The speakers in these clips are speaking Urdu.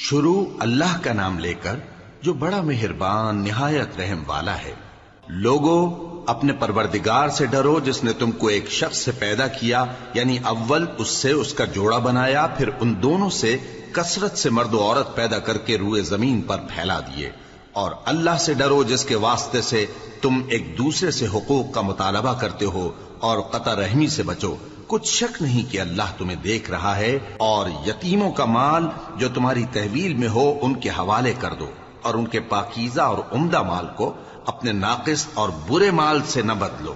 شروع اللہ کا نام لے کر جو بڑا مہربان نہایت رحم والا ہے۔ لوگو اپنے پروردگار سے ڈرو جس نے تم کو ایک شخص سے پیدا کیا، یعنی اول اس سے اس کا جوڑا بنایا، پھر ان دونوں سے کثرت سے مرد و عورت پیدا کر کے روئے زمین پر پھیلا دیے۔ اور اللہ سے ڈرو جس کے واسطے سے تم ایک دوسرے سے حقوق کا مطالبہ کرتے ہو، اور قطع رحمی سے بچو۔ کچھ شک نہیں کہ اللہ تمہیں دیکھ رہا ہے۔ اور یتیموں کا مال جو تمہاری تحویل میں ہو ان کے حوالے کر دو، اور ان کے پاکیزہ اور عمدہ مال کو اپنے ناقص اور برے مال سے نہ بدلو،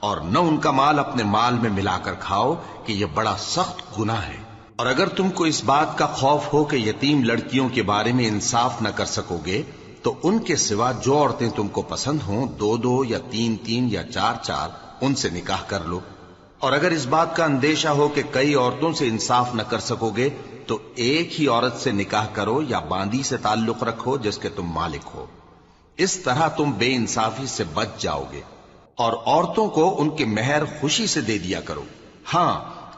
اور نہ ان کا مال اپنے مال میں ملا کر کھاؤ کہ یہ بڑا سخت گناہ ہے۔ اور اگر تم کو اس بات کا خوف ہو کہ یتیم لڑکیوں کے بارے میں انصاف نہ کر سکو گے تو ان کے سوا جو عورتیں تم کو پسند ہوں، دو دو یا تین تین یا چار چار ان سے نکاح کر لو۔ اور اگر اس بات کا اندیشہ ہو کہ کئی عورتوں سے انصاف نہ کر سکو گے تو ایک ہی عورت سے نکاح کرو یا باندی سے تعلق رکھو جس کے تم مالک ہو۔ اس طرح تم بے انصافی سے بچ جاؤ گے۔ اور عورتوں کو ان کے مہر خوشی سے دے دیا کرو، ہاں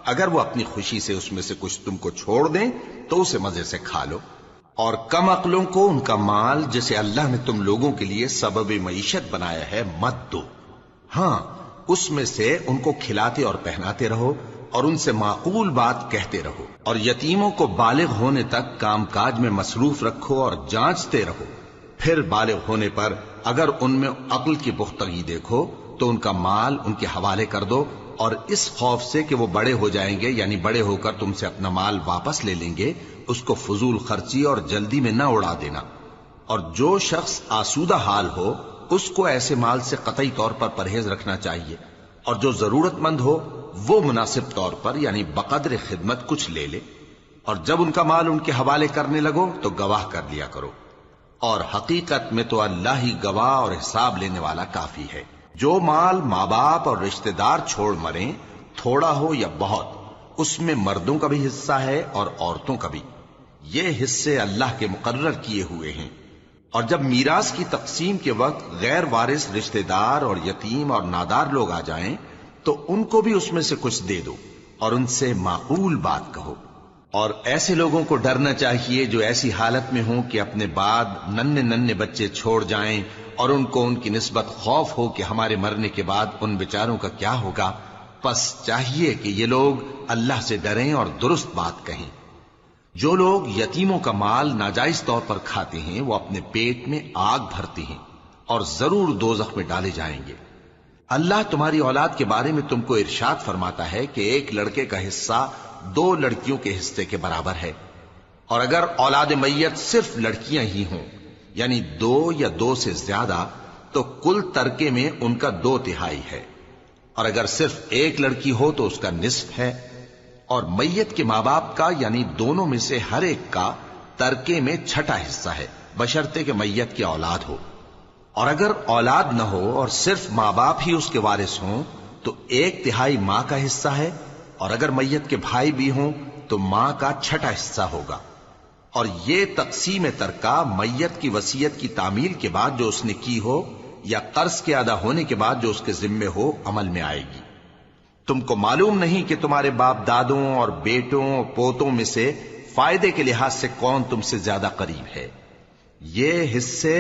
اگر وہ اپنی خوشی سے اس میں سے کچھ تم کو چھوڑ دیں تو اسے مزے سے کھا لو۔ اور کم عقلوں کو ان کا مال جسے اللہ نے تم لوگوں کے لیے سبب معیشت بنایا ہے مت دو، ہاں اس میں سے ان کو کھلاتے اور پہناتے رہو اور ان سے معقول بات کہتے رہو۔ اور یتیموں کو بالغ ہونے تک کام کاج میں مصروف رکھو اور جانچتے رہو، پھر بالغ ہونے پر اگر ان میں عقل کی پختگی دیکھو تو ان کا مال ان کے حوالے کر دو، اور اس خوف سے کہ وہ بڑے ہو جائیں گے، یعنی بڑے ہو کر تم سے اپنا مال واپس لے لیں گے، اس کو فضول خرچی اور جلدی میں نہ اڑا دینا۔ اور جو شخص آسودہ حال ہو اس کو ایسے مال سے قطعی طور پر پرہیز رکھنا چاہیے، اور جو ضرورت مند ہو وہ مناسب طور پر یعنی بقدر خدمت کچھ لے لے۔ اور جب ان کا مال ان کے حوالے کرنے لگو تو گواہ کر لیا کرو، اور حقیقت میں تو اللہ ہی گواہ اور حساب لینے والا کافی ہے۔ جو مال ماں باپ اور رشتہ دار چھوڑ مریں، تھوڑا ہو یا بہت، اس میں مردوں کا بھی حصہ ہے اور عورتوں کا بھی، یہ حصے اللہ کے مقرر کیے ہوئے ہیں۔ اور جب میراث کی تقسیم کے وقت غیر وارث رشتہ دار اور یتیم اور نادار لوگ آ جائیں تو ان کو بھی اس میں سے کچھ دے دو اور ان سے معقول بات کہو۔ اور ایسے لوگوں کو ڈرنا چاہیے جو ایسی حالت میں ہوں کہ اپنے بعد ننھے ننھے بچے چھوڑ جائیں اور ان کو ان کی نسبت خوف ہو کہ ہمارے مرنے کے بعد ان بیچاروں کا کیا ہوگا۔ پس چاہیے کہ یہ لوگ اللہ سے ڈریں اور درست بات کہیں۔ جو لوگ یتیموں کا مال ناجائز طور پر کھاتے ہیں وہ اپنے پیٹ میں آگ بھرتے ہیں اور ضرور دوزخ میں ڈالے جائیں گے۔ اللہ تمہاری اولاد کے بارے میں تم کو ارشاد فرماتا ہے کہ ایک لڑکے کا حصہ دو لڑکیوں کے حصے کے برابر ہے، اور اگر اولاد میت صرف لڑکیاں ہی ہوں یعنی دو یا دو سے زیادہ تو کل ترکے میں ان کا 2/3 ہے، اور اگر صرف ایک لڑکی ہو تو اس کا نصف ہے، اور میت کے ماں باپ کا یعنی دونوں میں سے ہر ایک کا ترکے میں 6واں حصہ ہے، بشرطے کہ میت کی اولاد ہو۔ اور اگر اولاد نہ ہو اور صرف ماں باپ ہی اس کے وارث ہوں تو 1/3 ماں کا حصہ ہے، اور اگر میت کے بھائی بھی ہوں تو ماں کا 6واں حصہ ہوگا۔ اور یہ تقسیم ترکہ میت کی وصیت کی تعمیل کے بعد جو اس نے کی ہو یا قرض کے ادا ہونے کے بعد جو اس کے ذمے ہو عمل میں آئے گی۔ تم کو معلوم نہیں کہ تمہارے باپ دادوں اور بیٹوں اور پوتوں میں سے فائدے کے لحاظ سے کون تم سے زیادہ قریب ہے۔ یہ حصے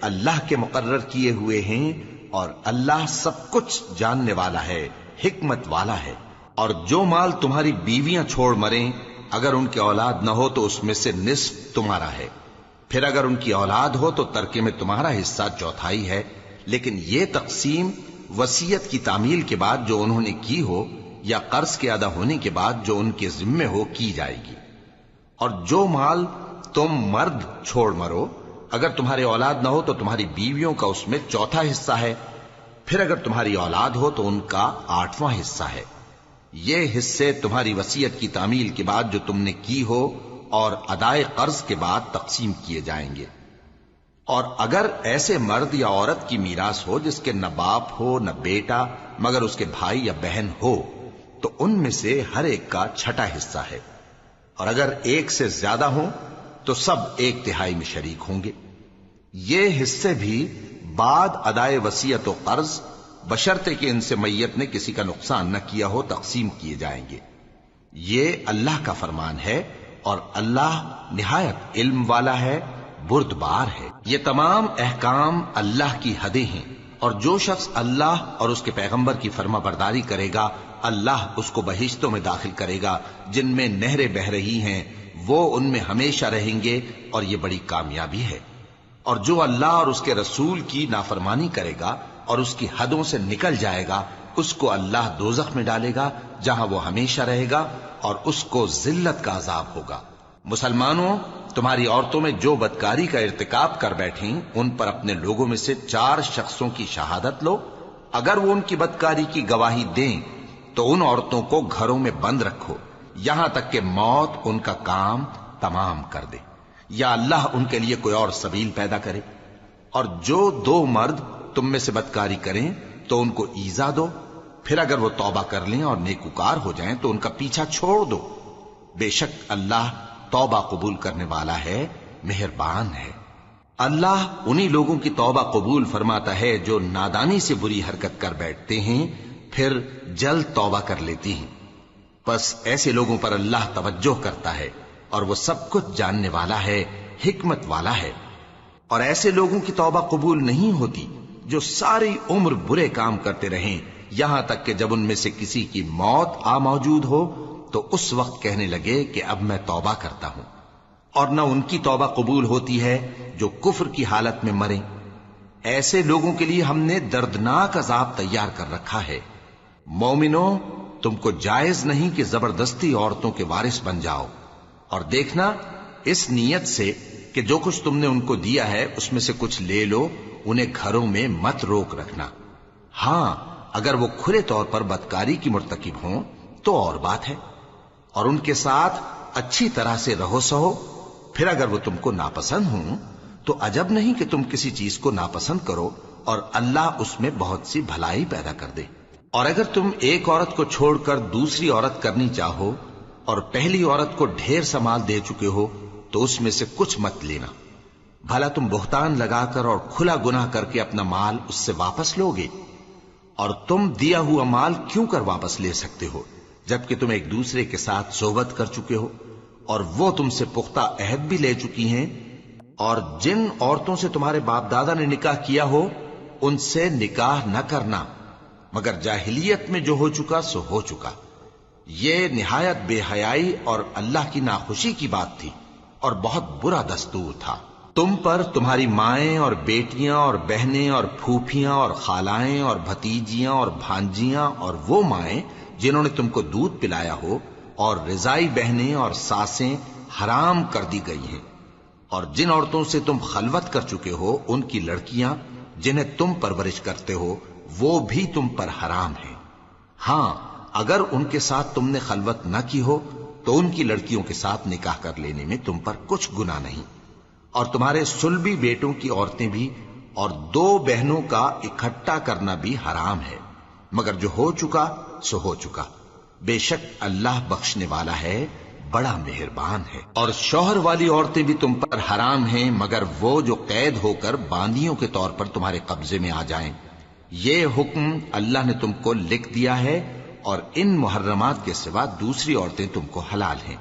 اللہ کے مقرر کیے ہوئے ہیں، اور اللہ سب کچھ جاننے والا ہے، حکمت والا ہے۔ اور جو مال تمہاری بیویاں چھوڑ مریں اگر ان کی اولاد نہ ہو تو اس میں سے نصف تمہارا ہے، پھر اگر ان کی اولاد ہو تو ترکے میں تمہارا حصہ 1/4 ہے، لیکن یہ تقسیم وصیت کی تعمیل کے بعد جو انہوں نے کی ہو یا قرض کے ادا ہونے کے بعد جو ان کے ذمے ہو کی جائے گی۔ اور جو مال تم مرد چھوڑ مرو اگر تمہاری اولاد نہ ہو تو تمہاری بیویوں کا اس میں 1/4 حصہ ہے، پھر اگر تمہاری اولاد ہو تو ان کا 8واں حصہ ہے۔ یہ حصے تمہاری وصیت کی تعمیل کے بعد جو تم نے کی ہو اور ادائے قرض کے بعد تقسیم کیے جائیں گے۔ اور اگر ایسے مرد یا عورت کی میراث ہو جس کے نہ باپ ہو نہ بیٹا مگر اس کے بھائی یا بہن ہو تو ان میں سے ہر ایک کا 6واں حصہ ہے، اور اگر ایک سے زیادہ ہوں تو سب 1/3 میں شریک ہوں گے۔ یہ حصے بھی بعد ادائے وصیت و قرض بشرطے کہ ان سے میت نے کسی کا نقصان نہ کیا ہو تقسیم کیے جائیں گے۔ یہ اللہ کا فرمان ہے اور اللہ نہایت علم والا ہے، بردبار ہے۔ یہ تمام احکام اللہ کی حدیں ہیں، اور جو شخص اللہ اور اس کے پیغمبر کی فرما برداری کرے گا اللہ اس کو بہشتوں میں داخل کرے گا جن میں نہریں بہ رہی ہیں، وہ ان میں ہمیشہ رہیں گے، اور یہ بڑی کامیابی ہے۔ اور جو اللہ اور اس کے رسول کی نافرمانی کرے گا اور اس کی حدوں سے نکل جائے گا اس کو اللہ دوزخ میں ڈالے گا جہاں وہ ہمیشہ رہے گا، اور اس کو ذلت کا عذاب ہوگا۔ مسلمانوں، تمہاری عورتوں میں جو بدکاری کا ارتکاب کر بیٹھیں ان پر اپنے لوگوں میں سے 4 شخصوں کی شہادت لو۔ اگر وہ ان کی بدکاری کی گواہی دیں تو ان عورتوں کو گھروں میں بند رکھو یہاں تک کہ موت ان کا کام تمام کر دے، یا اللہ ان کے لیے کوئی اور سبیل پیدا کرے۔ اور جو 2 مرد تم میں سے بدکاری کریں تو ان کو ایذا دو، پھر اگر وہ توبہ کر لیں اور نیکوکار ہو جائیں تو ان کا پیچھا چھوڑ دو۔ بے شک اللہ توبہ قبول کرنے والا ہے، مہربان ہے۔ اللہ انہی لوگوں کی توبہ قبول فرماتا ہے جو نادانی سے بری حرکت کر بیٹھتے ہیں پھر جلد توبہ کر لیتی ہیں، بس ایسے لوگوں پر اللہ توجہ کرتا ہے اور وہ سب کچھ جاننے والا ہے، حکمت والا ہے۔ اور ایسے لوگوں کی توبہ قبول نہیں ہوتی جو ساری عمر برے کام کرتے رہیں یہاں تک کہ جب ان میں سے کسی کی موت آ موجود ہو تو اس وقت کہنے لگے کہ اب میں توبہ کرتا ہوں۔ اور نہ ان کی توبہ قبول ہوتی ہے جو کفر کی حالت میں مریں۔ ایسے لوگوں کے لیے ہم نے دردناک عذاب تیار کر رکھا ہے۔ مومنوں، تم کو جائز نہیں کہ زبردستی عورتوں کے وارث بن جاؤ، اور دیکھنا اس نیت سے کہ جو کچھ تم نے ان کو دیا ہے اس میں سے کچھ لے لو، انہیں گھروں میں مت روک رکھنا۔ ہاں، اگر وہ کھلے طور پر بدکاری کی مرتکب ہوں تو اور بات ہے، اور ان کے ساتھ اچھی طرح سے رہو سہو۔ پھر اگر وہ تم کو ناپسند ہوں تو عجب نہیں کہ تم کسی چیز کو ناپسند کرو، اور اللہ اس میں بہت سی بھلائی پیدا کر دے۔ اور اگر تم ایک عورت کو چھوڑ کر دوسری عورت کرنی چاہو اور پہلی عورت کو ڈھیر سا مال دے چکے ہو تو اس میں سے کچھ مت لینا، بھلا تم بہتان لگا کر اور کھلا گناہ کر کے اپنا مال اس سے واپس لوگے؟ اور تم دیا ہوا مال کیوں کر واپس لے سکتے ہو جبکہ تم ایک دوسرے کے ساتھ صحبت کر چکے ہو اور وہ تم سے پختہ عہد بھی لے چکی ہیں؟ اور جن عورتوں سے تمہارے باپ دادا نے نکاح کیا ہو ان سے نکاح نہ کرنا مگر جاہلیت میں جو ہو چکا سو ہو چکا۔ یہ نہایت بے حیائی اور اللہ کی ناخوشی کی بات تھی اور بہت برا دستور تھا۔ تم پر تمہاری مائیں اور بیٹیاں اور بہنیں اور پھوپھیاں اور خالائیں اور بھتیجیاں اور بھانجیاں اور وہ مائیں جنہوں نے تم کو دودھ پلایا ہو اور رضائی بہنیں اور ساسیں حرام کر دی گئی ہیں، اور جن عورتوں سے تم خلوت کر چکے ہو ان کی لڑکیاں جنہیں تم پرورش کرتے ہو وہ بھی تم پر حرام ہیں۔ ہاں، اگر ان کے ساتھ تم نے خلوت نہ کی ہو تو ان کی لڑکیوں کے ساتھ نکاح کر لینے میں تم پر کچھ گناہ نہیں۔ اور تمہارے صلبی بیٹوں کی عورتیں بھی اور 2 بہنوں کا اکٹھا کرنا بھی حرام ہے، مگر جو ہو چکا سو ہو چکا۔ بے شک اللہ بخشنے والا ہے، بڑا مہربان ہے۔ اور شوہر والی عورتیں بھی تم پر حرام ہیں مگر وہ جو قید ہو کر باندیوں کے طور پر تمہارے قبضے میں آ جائیں۔ یہ حکم اللہ نے تم کو لکھ دیا ہے، اور ان محرمات کے سوا دوسری عورتیں تم کو حلال ہیں،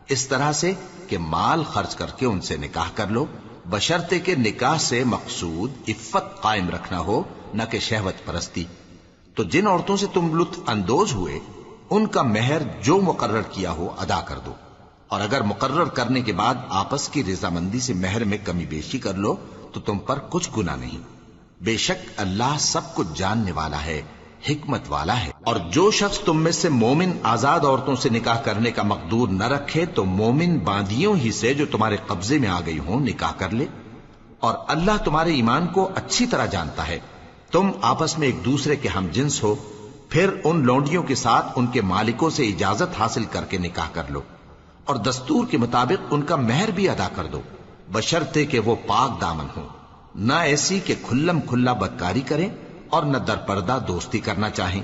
اس طرح سے کہ مال خرچ کر کے ان سے نکاح کر لو، بشرطے کہ نکاح سے مقصود عفت قائم رکھنا ہو نہ کہ شہوت پرستی۔ تو جن عورتوں سے تم لطف اندوز ہوئے ان کا مہر جو مقرر کیا ہو ادا کر دو، اور اگر مقرر کرنے کے بعد آپس کی رضامندی سے مہر میں کمی بیشی کر لو تو تم پر کچھ گناہ نہیں۔ بے شک اللہ سب کچھ جاننے والا ہے، حکمت والا ہے۔ اور جو شخص تم میں سے مومن آزاد عورتوں سے نکاح کرنے کا مقدور نہ رکھے تو مومن باندیوں ہی سے جو تمہارے قبضے میں آ گئی ہوں نکاح کر لے، اور اللہ تمہارے ایمان کو اچھی طرح جانتا ہے۔ تم آپس میں ایک دوسرے کے ہم جنس ہو، پھر ان لونڈیوں کے ساتھ ان کے مالکوں سے اجازت حاصل کر کے نکاح کر لو، اور دستور کے مطابق ان کا مہر بھی ادا کر دو، بشرطے کہ وہ پاک دامن ہوں، نہ ایسی کہ کھلم کھلا بدکاری کریں اور نہ در پردہ دوستی کرنا چاہیں۔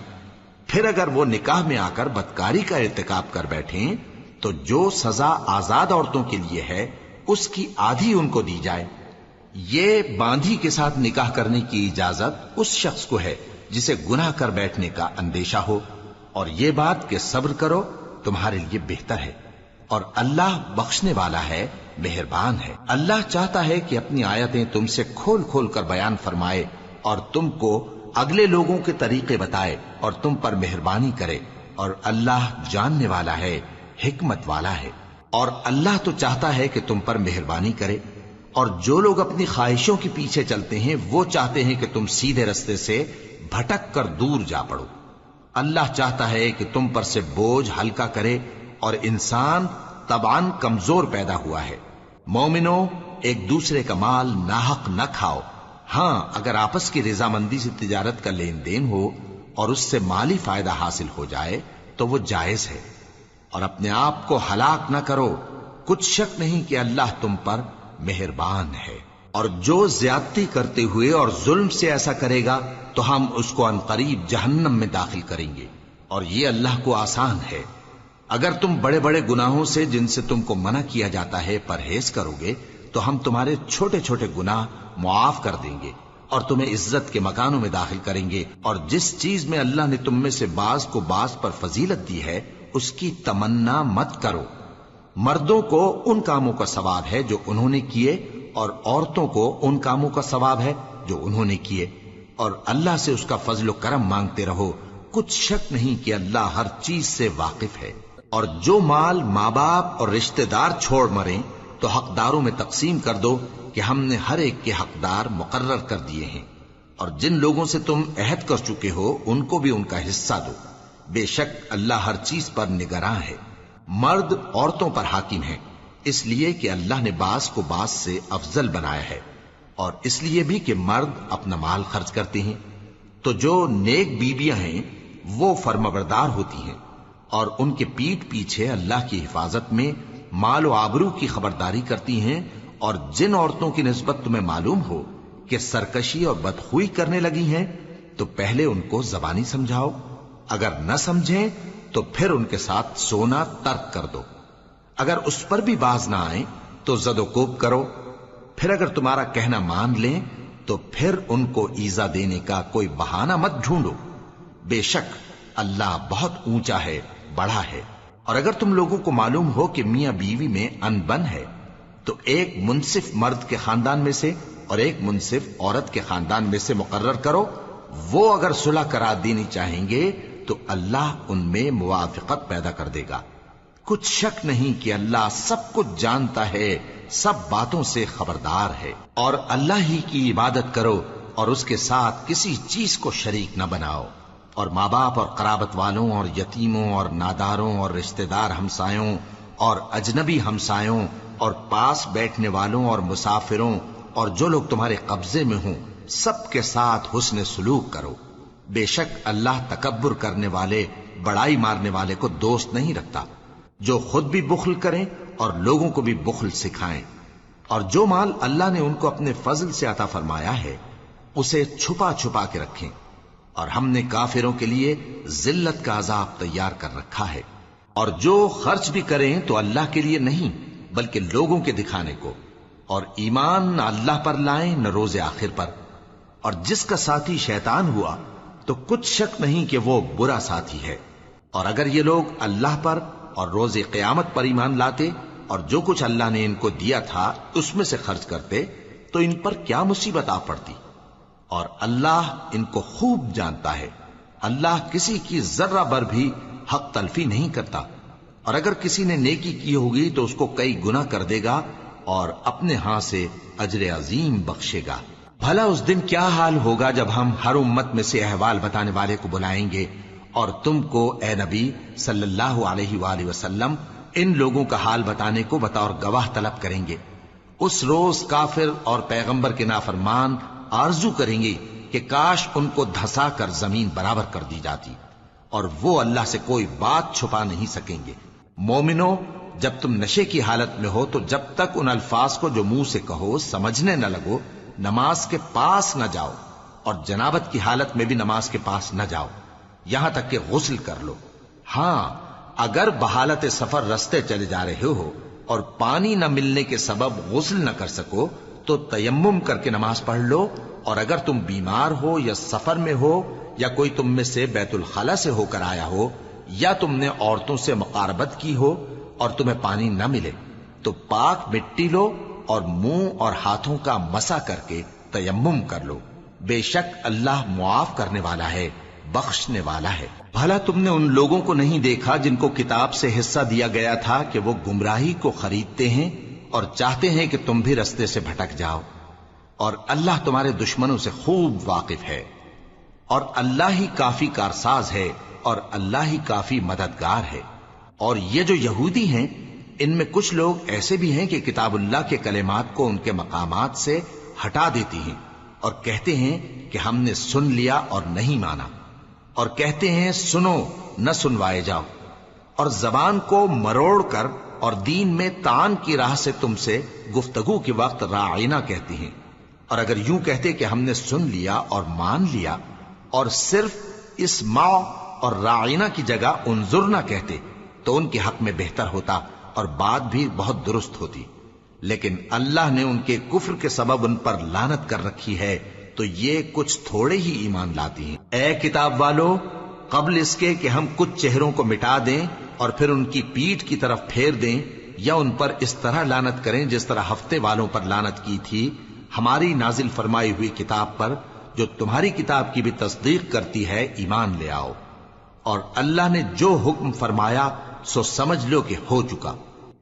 پھر اگر وہ نکاح میں آ کر بدکاری کا ارتکاب کر بیٹھیں تو جو سزا آزاد عورتوں کے لیے ہے اس کی آدھی ان کو دی جائے۔ یہ باندھی کے ساتھ نکاح کرنے کی اجازت اس شخص کو ہے جسے گناہ کر بیٹھنے کا اندیشہ ہو، اور یہ بات کہ صبر کرو تمہارے لیے بہتر ہے۔ اور اللہ بخشنے والا ہے، مہربان ہے۔ اللہ چاہتا ہے کہ اپنی آیتیں تم سے کھول کھول کر بیان فرمائے اور تم کو اگلے لوگوں کے طریقے بتائے اور تم پر مہربانی کرے، اور اللہ جاننے والا ہے، حکمت والا ہے۔ اور اللہ تو چاہتا ہے کہ تم پر مہربانی کرے، اور جو لوگ اپنی خواہشوں کے پیچھے چلتے ہیں وہ چاہتے ہیں کہ تم سیدھے رستے سے بھٹک کر دور جا پڑو۔ اللہ چاہتا ہے کہ تم پر سے بوجھ ہلکا کرے، اور انسان طبعاً کمزور پیدا ہوا ہے۔ مومنو، ایک دوسرے کا مال ناحق نہ کھاؤ۔ ہاں، اگر آپس کی رضامندی سے تجارت کا لین دین ہو اور اس سے مالی فائدہ حاصل ہو جائے تو وہ جائز ہے، اور اپنے آپ کو ہلاک نہ کرو، کچھ شک نہیں کہ اللہ تم پر مہربان ہے۔ اور جو زیادتی کرتے ہوئے اور ظلم سے ایسا کرے گا تو ہم اس کو عنقریب جہنم میں داخل کریں گے، اور یہ اللہ کو آسان ہے۔ اگر تم بڑے بڑے گناہوں سے جن سے تم کو منع کیا جاتا ہے پرہیز کرو گے تو ہم تمہارے چھوٹے چھوٹے گناہ معاف کر دیں گے اور تمہیں عزت کے مکانوں میں داخل کریں گے۔ اور جس چیز میں اللہ نے تم میں سے بعض کو بعض پر فضیلت دی ہے اس کی تمنا مت کرو۔ مردوں کو ان کاموں کا ثواب ہے جو انہوں نے کیے، اور عورتوں کو ان کاموں کا ثواب ہے جو انہوں نے کیے، اور اللہ سے اس کا فضل و کرم مانگتے رہو، کچھ شک نہیں کہ اللہ ہر چیز سے واقف ہے۔ اور جو مال ماں باپ اور رشتہ دار چھوڑ مریں تو حقداروں میں تقسیم کر دو کہ ہم نے ہر ایک کے حقدار مقرر کر دیے ہیں، اور جن لوگوں سے تم عہد کر چکے ہو ان کو بھی ان کا حصہ دو، بے شک اللہ ہر چیز پر نگراں ہے۔ مرد عورتوں پر حاکم ہیں، اس لیے کہ اللہ نے بعض کو بعض سے افضل بنایا ہے، اور اس لیے بھی کہ مرد اپنا مال خرچ کرتے ہیں۔ تو جو نیک بیویاں ہیں وہ فرمانبردار ہوتی ہیں، اور ان کے پیٹھ پیچھے اللہ کی حفاظت میں مال و آبرو کی خبرداری کرتی ہیں۔ اور جن عورتوں کی نسبت تمہیں معلوم ہو کہ سرکشی اور بدخوئی کرنے لگی ہیں تو پہلے ان کو زبانی سمجھاؤ، اگر نہ سمجھیں تو پھر ان کے ساتھ سونا ترک کر دو۔ اگر اس پر بھی باز نہ آئیں تو زد و کوب کرو، پھر اگر تمہارا کہنا مان لیں تو پھر ان کو ایذا دینے کا کوئی بہانہ مت ڈھونڈو، بے شک اللہ بہت اونچا ہے، بڑا ہے۔ اور اگر تم لوگوں کو معلوم ہو کہ میاں بیوی میں انبن ہے تو ایک منصف مرد کے خاندان میں سے اور ایک منصف عورت کے خاندان میں سے مقرر کرو، وہ اگر صلح کرا دینی چاہیں گے تو اللہ ان میں موافقت پیدا کر دے گا۔ کچھ شک نہیں کہ اللہ سب کچھ جانتا ہے، سب باتوں سے خبردار ہے۔ اور اللہ ہی کی عبادت کرو اور اس کے ساتھ کسی چیز کو شریک نہ بناؤ، اور ماں باپ اور قرابت والوں اور یتیموں اور ناداروں اور رشتہ دار ہمسایوں اور اجنبی ہمسایوں اور پاس بیٹھنے والوں اور مسافروں اور جو لوگ تمہارے قبضے میں ہوں سب کے ساتھ حسن سلوک کرو، بے شک اللہ تکبر کرنے والے، بڑائی مارنے والے کو دوست نہیں رکھتا۔ جو خود بھی بخل کریں اور لوگوں کو بھی بخل سکھائیں، اور جو مال اللہ نے ان کو اپنے فضل سے عطا فرمایا ہے اسے چھپا چھپا کے رکھیں، اور ہم نے کافروں کے لیے ذلت کا عذاب تیار کر رکھا ہے۔ اور جو خرچ بھی کریں تو اللہ کے لیے نہیں بلکہ لوگوں کے دکھانے کو، اور ایمان نہ اللہ پر لائیں نہ روز آخر پر۔ اور جس کا ساتھی شیطان ہوا تو کچھ شک نہیں کہ وہ برا ساتھی ہے۔ اور اگر یہ لوگ اللہ پر اور روز قیامت پر ایمان لاتے اور جو کچھ اللہ نے ان کو دیا تھا اس میں سے خرچ کرتے تو ان پر کیا مصیبت آ پڑتی، اور اللہ ان کو خوب جانتا ہے۔ اللہ کسی کی ذرہ بر بھی حق تلفی نہیں کرتا، اور اگر کسی نے نیکی کی ہوگی تو اس کو کئی گنا کر دے گا اور اپنے ہاں سے اجر عظیم بخشے گا۔ بھلا اس دن کیا حال ہوگا جب ہم ہر امت میں سے احوال بتانے والے کو بلائیں گے اور تم کو اے نبی صلی اللہ علیہ وآلہ وسلم ان لوگوں کا حال بتانے کو بطور گواہ طلب کریں گے۔ اس روز کافر اور پیغمبر کے نافرمان آرزو کریں گے کہ کاش ان کو دھسا کر زمین برابر کر دی جاتی، اور وہ اللہ سے کوئی بات چھپا نہیں سکیں گے۔ مومنو، جب تم نشے کی حالت میں ہو تو جب تک ان الفاظ کو جو منہ سے کہو سمجھنے نہ لگو نماز کے پاس نہ جاؤ، اور جنابت کی حالت میں بھی نماز کے پاس نہ جاؤ یہاں تک کہ غسل کر لو۔ ہاں، اگر بحالت سفر رستے چلے جا رہے ہو اور پانی نہ ملنے کے سبب غسل نہ کر سکو تو تیمم کر کے نماز پڑھ لو، اور اگر تم بیمار ہو یا سفر میں ہو یا کوئی تم میں سے بیت الخلا سے ہو کر آیا ہو یا تم نے عورتوں سے مقاربت کی ہو اور تمہیں پانی نہ ملے تو پاک مٹی لو اور منہ اور ہاتھوں کا مسا کر کے تیمم کر لو، بے شک اللہ معاف کرنے والا ہے، بخشنے والا ہے۔ بھلا تم نے ان لوگوں کو نہیں دیکھا جن کو کتاب سے حصہ دیا گیا تھا کہ وہ گمراہی کو خریدتے ہیں اور چاہتے ہیں کہ تم بھی رستے سے بھٹک جاؤ، اور اللہ تمہارے دشمنوں سے خوب واقف ہے، اور اللہ ہی کافی کارساز ہے، اور اللہ ہی کافی مددگار ہے۔ اور یہ جو یہودی ہیں، ان میں کچھ لوگ ایسے بھی ہیں کہ کتاب اللہ کے کلمات کو ان کے مقامات سے ہٹا دیتی ہیں اور کہتے ہیں کہ ہم نے سن لیا اور نہیں مانا، اور کہتے ہیں سنو نہ سنوائے جاؤ، اور زبان کو مروڑ کر اور دین میں طعن کی راہ سے تم سے گفتگو کے وقت راعینا کہتی ہیں۔ اور اگر یوں کہتے کہ ہم نے سن لیا اور مان لیا، اور صرف اسمع اور راعینا کی جگہ انظرنا کہتے تو ان کے حق میں بہتر ہوتا اور بات بھی بہت درست ہوتی، لیکن اللہ نے ان کے کفر کے سبب ان پر لعنت کر رکھی ہے، تو یہ کچھ تھوڑے ہی ایمان لاتی ہیں۔ اے کتاب والو، قبل اس کے کہ ہم کچھ چہروں کو مٹا دیں اور پھر ان کی پیٹھ کی طرف پھیر دیں یا ان پر اس طرح لعنت کریں جس طرح ہفتے والوں پر لعنت کی تھی، ہماری نازل فرمائی ہوئی کتاب پر جو تمہاری کتاب کی بھی تصدیق کرتی ہے ایمان لے آؤ، اور اللہ نے جو حکم فرمایا سو سمجھ لو کہ ہو چکا۔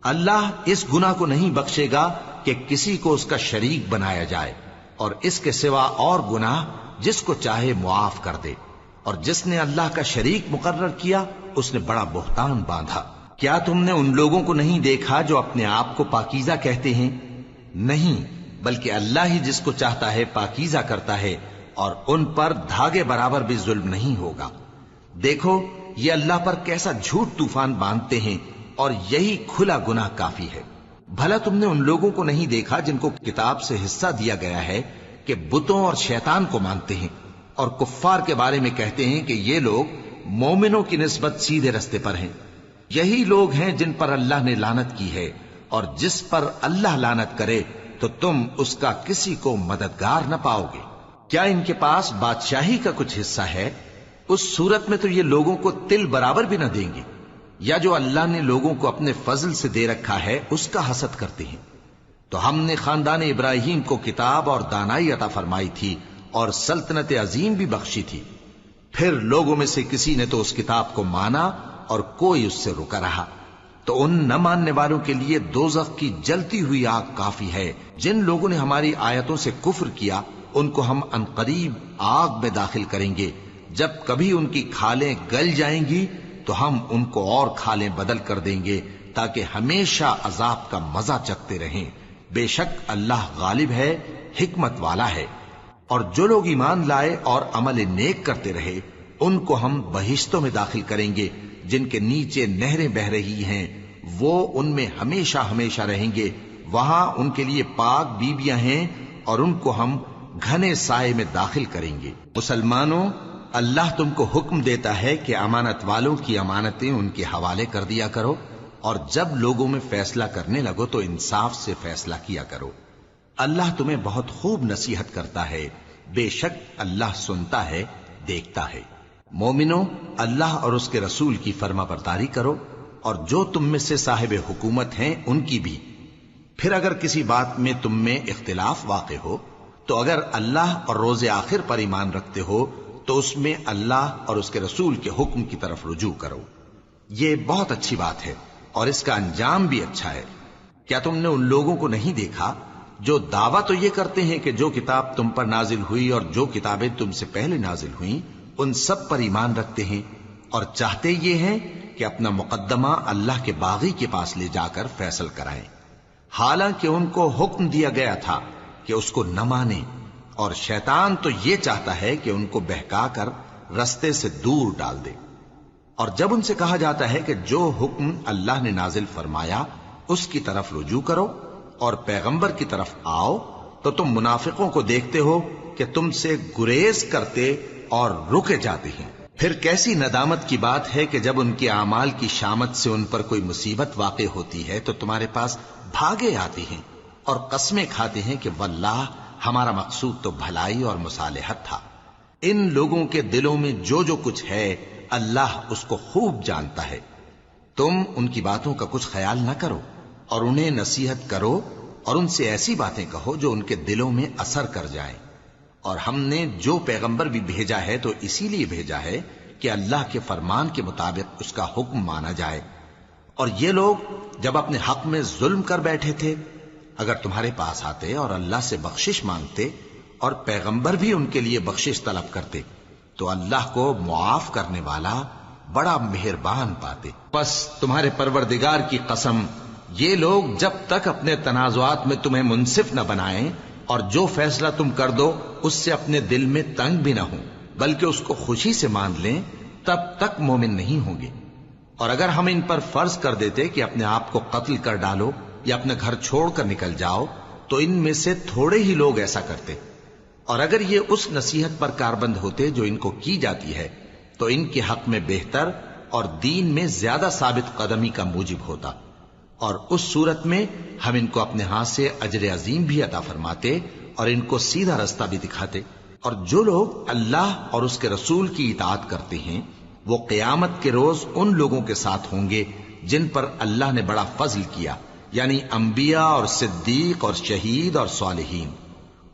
اللہ اس گناہ کو نہیں بخشے گا کہ کسی کو اس کا شریک بنایا جائے، اور اس کے سوا اور گناہ جس کو چاہے معاف کر دے، اور جس نے اللہ کا شریک مقرر کیا اس نے بڑا بہتان باندھا۔ کیا تم نے ان لوگوں کو نہیں دیکھا جو اپنے آپ کو پاکیزہ کہتے ہیں؟ نہیں، بلکہ اللہ ہی جس کو چاہتا ہے پاکیزہ کرتا ہے، اور ان پر دھاگے برابر بھی ظلم نہیں ہوگا۔ دیکھو یہ اللہ پر کیسا جھوٹ طوفان باندھتے ہیں، اور یہی کھلا گناہ کافی ہے۔ بھلا تم نے ان لوگوں کو نہیں دیکھا جن کو کتاب سے حصہ دیا گیا ہے کہ بتوں اور شیطان کو مانتے ہیں، اور کفار کے بارے میں کہتے ہیں کہ یہ لوگ مومنوں کی نسبت سیدھے رستے پر ہیں۔ یہی لوگ ہیں جن پر اللہ نے لعنت کی ہے، اور جس پر اللہ لعنت کرے تو تم اس کا کسی کو مددگار نہ پاؤ گے۔ کیا ان کے پاس بادشاہی کا کچھ حصہ ہے؟ اس صورت میں تو یہ لوگوں کو تل برابر بھی نہ دیں گے، یا جو اللہ نے لوگوں کو اپنے فضل سے دے رکھا ہے اس کا حسد کرتے ہیں۔ تو ہم نے خاندان ابراہیم کو کتاب اور دانائی عطا فرمائی تھی اور سلطنت عظیم بھی بخشی تھی، پھر لوگوں میں سے کسی نے تو اس کتاب کو مانا اور کوئی اس سے رکا رہا، تو ان نہ ماننے والوں کے لیے دوزخ کی جلتی ہوئی آگ کافی ہے۔ جن لوگوں نے ہماری آیتوں سے کفر کیا ان کو ہم عنقریب آگ میں داخل کریں گے، جب کبھی ان کی کھالیں گل جائیں گی تو ہم ان کو اور کھالیں بدل کر دیں گے تاکہ ہمیشہ عذاب کا مزہ چکھتے رہیں۔ بے شک اللہ غالب ہے، حکمت والا ہے۔ اور جو لوگ ایمان لائے اور عمل نیک کرتے رہے ان کو ہم بہشتوں میں داخل کریں گے جن کے نیچے نہریں بہ رہی ہیں، وہ ان میں ہمیشہ ہمیشہ رہیں گے، وہاں ان کے لیے پاک بیویاں ہیں اور ان کو ہم گھنے سائے میں داخل کریں گے۔ مسلمانوں، اللہ تم کو حکم دیتا ہے کہ امانت والوں کی امانتیں ان کے حوالے کر دیا کرو، اور جب لوگوں میں فیصلہ کرنے لگو تو انصاف سے فیصلہ کیا کرو۔ اللہ تمہیں بہت خوب نصیحت کرتا ہے، بے شک اللہ سنتا ہے، دیکھتا ہے۔ مومنو، اللہ اور اس کے رسول کی فرما برداری کرو، اور جو تم میں سے صاحب حکومت ہیں ان کی بھی۔ پھر اگر کسی بات میں تم میں اختلاف واقع ہو تو اگر اللہ اور روز آخر پر ایمان رکھتے ہو تو اس میں اللہ اور اس کے رسول کے حکم کی طرف رجوع کرو۔ یہ بہت اچھی بات ہے اور اس کا انجام بھی اچھا ہے۔ کیا تم نے ان لوگوں کو نہیں دیکھا جو دعویٰ تو یہ کرتے ہیں کہ جو کتاب تم پر نازل ہوئی اور جو کتابیں تم سے پہلے نازل ہوئیں ان سب پر ایمان رکھتے ہیں، اور چاہتے یہ ہیں کہ اپنا مقدمہ اللہ کے باغی کے پاس لے جا کر فیصل کرائیں، حالانکہ ان کو حکم دیا گیا تھا کہ اس کو نہ مانیں، اور شیطان تو یہ چاہتا ہے کہ ان کو بہکا کر رستے سے دور ڈال دے۔ اور جب ان سے کہا جاتا ہے کہ جو حکم اللہ نے نازل فرمایا اس کی طرف رجوع کرو اور پیغمبر کی طرف آؤ، تو تم منافقوں کو دیکھتے ہو کہ تم سے گریز کرتے اور رکے جاتے ہیں۔ پھر کیسی ندامت کی بات ہے کہ جب ان کے اعمال کی شامت سے ان پر کوئی مصیبت واقع ہوتی ہے تو تمہارے پاس بھاگے آتے ہیں اور قسمیں کھاتے ہیں کہ واللہ ہمارا مقصود تو بھلائی اور مصالحت تھا۔ ان لوگوں کے دلوں میں جو جو کچھ ہے اللہ اس کو خوب جانتا ہے۔ تم ان کی باتوں کا کچھ خیال نہ کرو اور انہیں نصیحت کرو اور ان سے ایسی باتیں کہو جو ان کے دلوں میں اثر کر جائیں. اور ہم نے جو پیغمبر بھی بھیجا ہے تو اسی لیے بھیجا ہے کہ اللہ کے فرمان کے مطابق اس کا حکم مانا جائے. اور یہ لوگ جب اپنے حق میں ظلم کر بیٹھے تھے، اگر تمہارے پاس آتے اور اللہ سے بخشش مانگتے اور پیغمبر بھی ان کے لیے بخشش طلب کرتے تو اللہ کو معاف کرنے والا بڑا مہربان پاتے. پس تمہارے پروردگار کی قسم، یہ لوگ جب تک اپنے تنازعات میں تمہیں منصف نہ بنائیں اور جو فیصلہ تم کر دو اس سے اپنے دل میں تنگ بھی نہ ہوں بلکہ اس کو خوشی سے مان لیں، تب تک مومن نہیں ہوں گے. اور اگر ہم ان پر فرض کر دیتے کہ اپنے آپ کو قتل کر ڈالو یا اپنے گھر چھوڑ کر نکل جاؤ تو ان میں سے تھوڑے ہی لوگ ایسا کرتے. اور اگر یہ اس نصیحت پر کاربند ہوتے جو ان کو کی جاتی ہے تو ان کے حق میں بہتر اور دین میں زیادہ ثابت قدمی کا موجب ہوتا. اور اس صورت میں ہم ان کو اپنے ہاتھ سے اجر عظیم بھی عطا فرماتے اور ان کو سیدھا رستہ بھی دکھاتے. اور جو لوگ اللہ اور اس کے رسول کی اطاعت کرتے ہیں وہ قیامت کے روز ان لوگوں کے ساتھ ہوں گے جن پر اللہ نے بڑا فضل کیا، یعنی انبیاء اور صدیق اور شہید اور صالحین.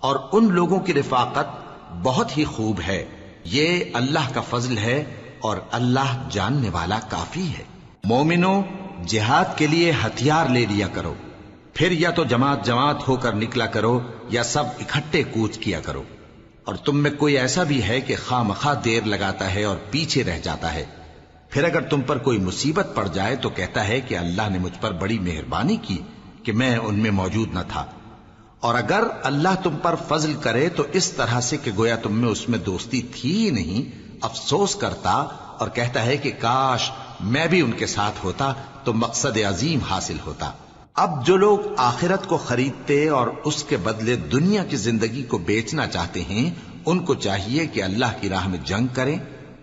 اور ان لوگوں کی رفاقت بہت ہی خوب ہے. یہ اللہ کا فضل ہے اور اللہ جاننے والا کافی ہے. مومنو، جہاد کے لیے ہتھیار لے لیا کرو، پھر یا تو جماعت جماعت ہو کر نکلا کرو یا سب اکٹھے کوچ کیا کرو. اور تم میں کوئی ایسا بھی ہے کہ خواہ مخواہ دیر لگاتا ہے اور پیچھے رہ جاتا ہے، پھر اگر تم پر کوئی مصیبت پڑ جائے تو کہتا ہے کہ اللہ نے مجھ پر بڑی مہربانی کی کہ میں ان میں موجود نہ تھا. اور اگر اللہ تم پر فضل کرے تو اس طرح سے کہ گویا تم میں اس میں دوستی تھی ہی نہیں، افسوس کرتا اور کہتا ہے کہ کاش میں بھی ان کے ساتھ ہوتا تو مقصد عظیم حاصل ہوتا. اب جو لوگ آخرت کو خریدتے اور اس کے بدلے دنیا کی زندگی کو بیچنا چاہتے ہیں ان کو چاہیے کہ اللہ کی راہ میں جنگ کریں،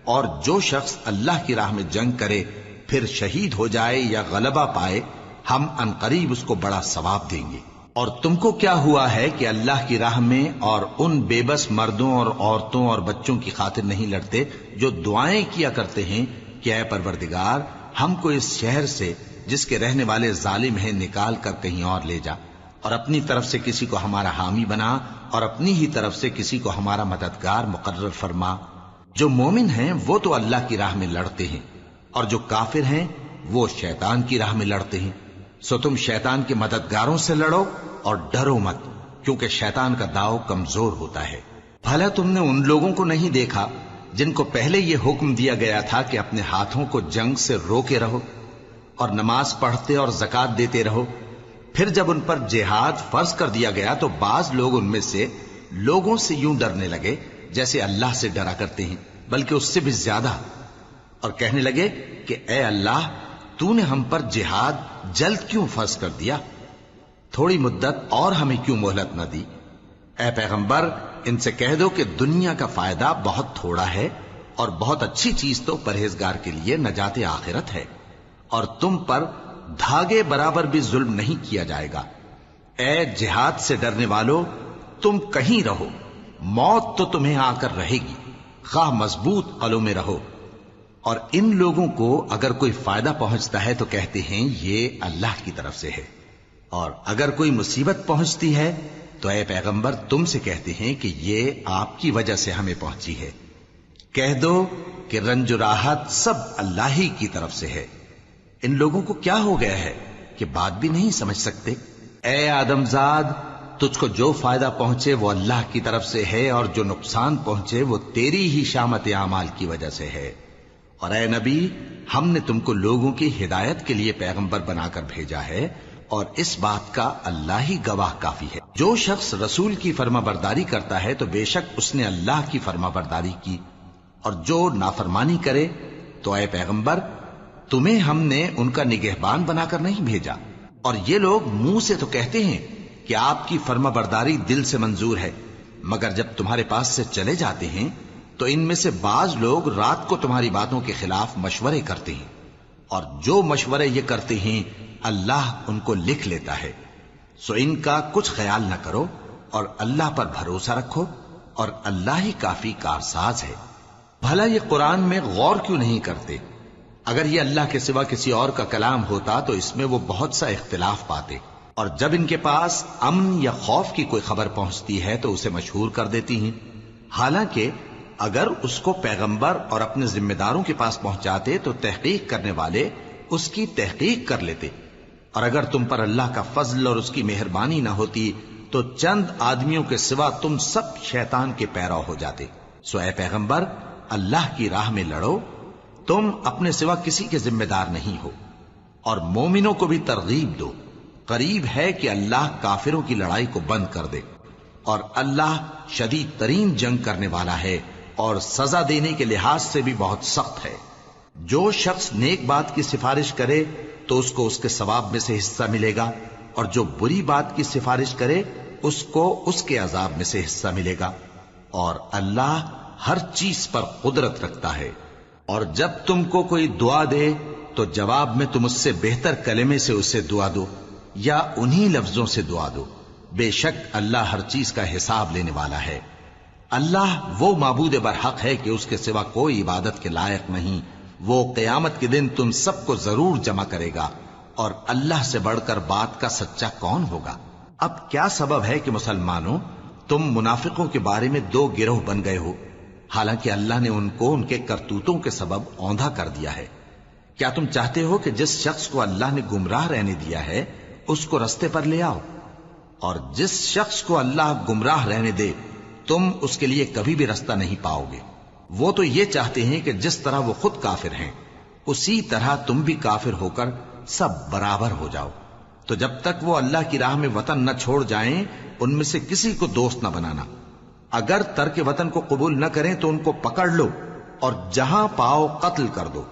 اور جو شخص اللہ کی راہ میں جنگ کرے پھر شہید ہو جائے یا غلبہ پائے ہم عنقریب اس کو بڑا ثواب دیں گے. اور تم کو کیا ہوا ہے کہ اللہ کی راہ میں اور ان بے بس مردوں اور عورتوں اور بچوں کی خاطر نہیں لڑتے جو دعائیں کیا کرتے ہیں کہ اے پروردگار ہم کو اس شہر سے جس کے رہنے والے ظالم ہیں نکال کر کہیں اور لے جا، اور اپنی طرف سے کسی کو ہمارا حامی بنا اور اپنی ہی طرف سے کسی کو ہمارا مددگار مقرر فرما. جو مومن ہیں وہ تو اللہ کی راہ میں لڑتے ہیں اور جو کافر ہیں وہ شیطان کی راہ میں لڑتے ہیں. سو تم شیطان کے مددگاروں سے لڑو اور ڈرو مت، کیونکہ شیطان کا داؤ کمزور ہوتا ہے. بھلا تم نے ان لوگوں کو نہیں دیکھا جن کو پہلے یہ حکم دیا گیا تھا کہ اپنے ہاتھوں کو جنگ سے روکے رہو اور نماز پڑھتے اور زکوٰۃ دیتے رہو؟ پھر جب ان پر جہاد فرض کر دیا گیا تو بعض لوگ ان میں سے لوگوں سے یوں ڈرنے لگے جیسے اللہ سے ڈرا کرتے ہیں، بلکہ اس سے بھی زیادہ، اور کہنے لگے کہ اے اللہ تو نے ہم پر جہاد جلد کیوں فرض کر دیا؟ تھوڑی مدت اور ہمیں کیوں مہلت نہ دی؟ اے پیغمبر ان سے کہہ دو کہ دنیا کا فائدہ بہت تھوڑا ہے اور بہت اچھی چیز تو پرہیزگار کے لیے نجات آخرت ہے، اور تم پر دھاگے برابر بھی ظلم نہیں کیا جائے گا. اے جہاد سے ڈرنے والو، تم کہیں رہو، موت تو تمہیں آ کر رہے گی، خواہ مضبوط قلعوں میں رہو. اور ان لوگوں کو اگر کوئی فائدہ پہنچتا ہے تو کہتے ہیں یہ اللہ کی طرف سے ہے، اور اگر کوئی مصیبت پہنچتی ہے تو اے پیغمبر تم سے کہتے ہیں کہ یہ آپ کی وجہ سے ہمیں پہنچی ہے. کہہ دو کہ رنج و راحت سب اللہ ہی کی طرف سے ہے. ان لوگوں کو کیا ہو گیا ہے کہ بات بھی نہیں سمجھ سکتے؟ اے آدم زاد، تجھ کو جو فائدہ پہنچے وہ اللہ کی طرف سے ہے اور جو نقصان پہنچے وہ تیری ہی شامت اعمال کی وجہ سے ہے. اور اے نبی، ہم نے تم کو لوگوں کی ہدایت کے لیے پیغمبر بنا کر بھیجا ہے، اور اس بات کا اللہ ہی گواہ کافی ہے. جو شخص رسول کی فرما برداری کرتا ہے تو بے شک اس نے اللہ کی فرما برداری کی، اور جو نافرمانی کرے تو اے پیغمبر تمہیں ہم نے ان کا نگہبان بنا کر نہیں بھیجا. اور یہ لوگ منہ سے تو کہتے ہیں کہ آپ کی فرما برداری دل سے منظور ہے، مگر جب تمہارے پاس سے چلے جاتے ہیں تو ان میں سے بعض لوگ رات کو تمہاری باتوں کے خلاف مشورے کرتے ہیں، اور جو مشورے یہ کرتے ہیں اللہ ان کو لکھ لیتا ہے. سو ان کا کچھ خیال نہ کرو اور اللہ پر بھروسہ رکھو، اور اللہ ہی کافی کارساز ہے. بھلا یہ قرآن میں غور کیوں نہیں کرتے؟ اگر یہ اللہ کے سوا کسی اور کا کلام ہوتا تو اس میں وہ بہت سا اختلاف پاتے، اور جب ان کے پاس امن یا خوف کی کوئی خبر پہنچتی ہے تو اسے مشہور کر دیتی ہیں، حالانکہ اگر اس کو پیغمبر اور اپنے ذمہ داروں کے پاس پہنچاتے تو تحقیق کرنے والے اس کی تحقیق کر لیتے، اور اگر تم پر اللہ کا فضل اور اس کی مہربانی نہ ہوتی تو چند آدمیوں کے سوا تم سب شیطان کے پیرو ہو جاتے۔ سو اے پیغمبر، اللہ کی راہ میں لڑو، تم اپنے سوا کسی کے ذمہ دار نہیں ہو، اور مومنوں کو بھی ترغیب دو، قریب ہے کہ اللہ کافروں کی لڑائی کو بند کر دے، اور اللہ شدید ترین جنگ کرنے والا ہے اور سزا دینے کے لحاظ سے بھی بہت سخت ہے۔ جو شخص نیک بات کی سفارش کرے تو اس کو اس کے ثواب میں سے حصہ ملے گا، اور جو بری بات کی سفارش کرے اس کو اس کے عذاب میں سے حصہ ملے گا، اور اللہ ہر چیز پر قدرت رکھتا ہے۔ اور جب تم کو کوئی دعا دے تو جواب میں تم اس سے بہتر کلمے سے اسے دعا دو یا انہی لفظوں سے دعا دو، بے شک اللہ ہر چیز کا حساب لینے والا ہے۔ اللہ وہ معبود برحق ہے کہ اس کے سوا کوئی عبادت کے لائق نہیں، وہ قیامت کے دن تم سب کو ضرور جمع کرے گا، اور اللہ سے بڑھ کر بات کا سچا کون ہوگا؟ اب کیا سبب ہے کہ مسلمانوں تم منافقوں کے بارے میں دو گروہ بن گئے ہو، حالانکہ اللہ نے ان کو ان کے کرتوتوں کے سبب اوندھا کر دیا ہے؟ کیا تم چاہتے ہو کہ جس شخص کو اللہ نے گمراہ رہنے دیا ہے اس کو رستے پر لے آؤ، اور جس شخص کو اللہ گمراہ رہنے دے تم اس کے لیے کبھی بھی رستہ نہیں پاؤ گے؟ وہ تو یہ چاہتے ہیں کہ جس طرح وہ خود کافر ہیں اسی طرح تم بھی کافر ہو کر سب برابر ہو جاؤ۔ تو جب تک وہ اللہ کی راہ میں وطن نہ چھوڑ جائیں ان میں سے کسی کو دوست نہ بنانا، اگر ترک وطن کو قبول نہ کریں تو ان کو پکڑ لو اور جہاں پاؤ قتل کر دو،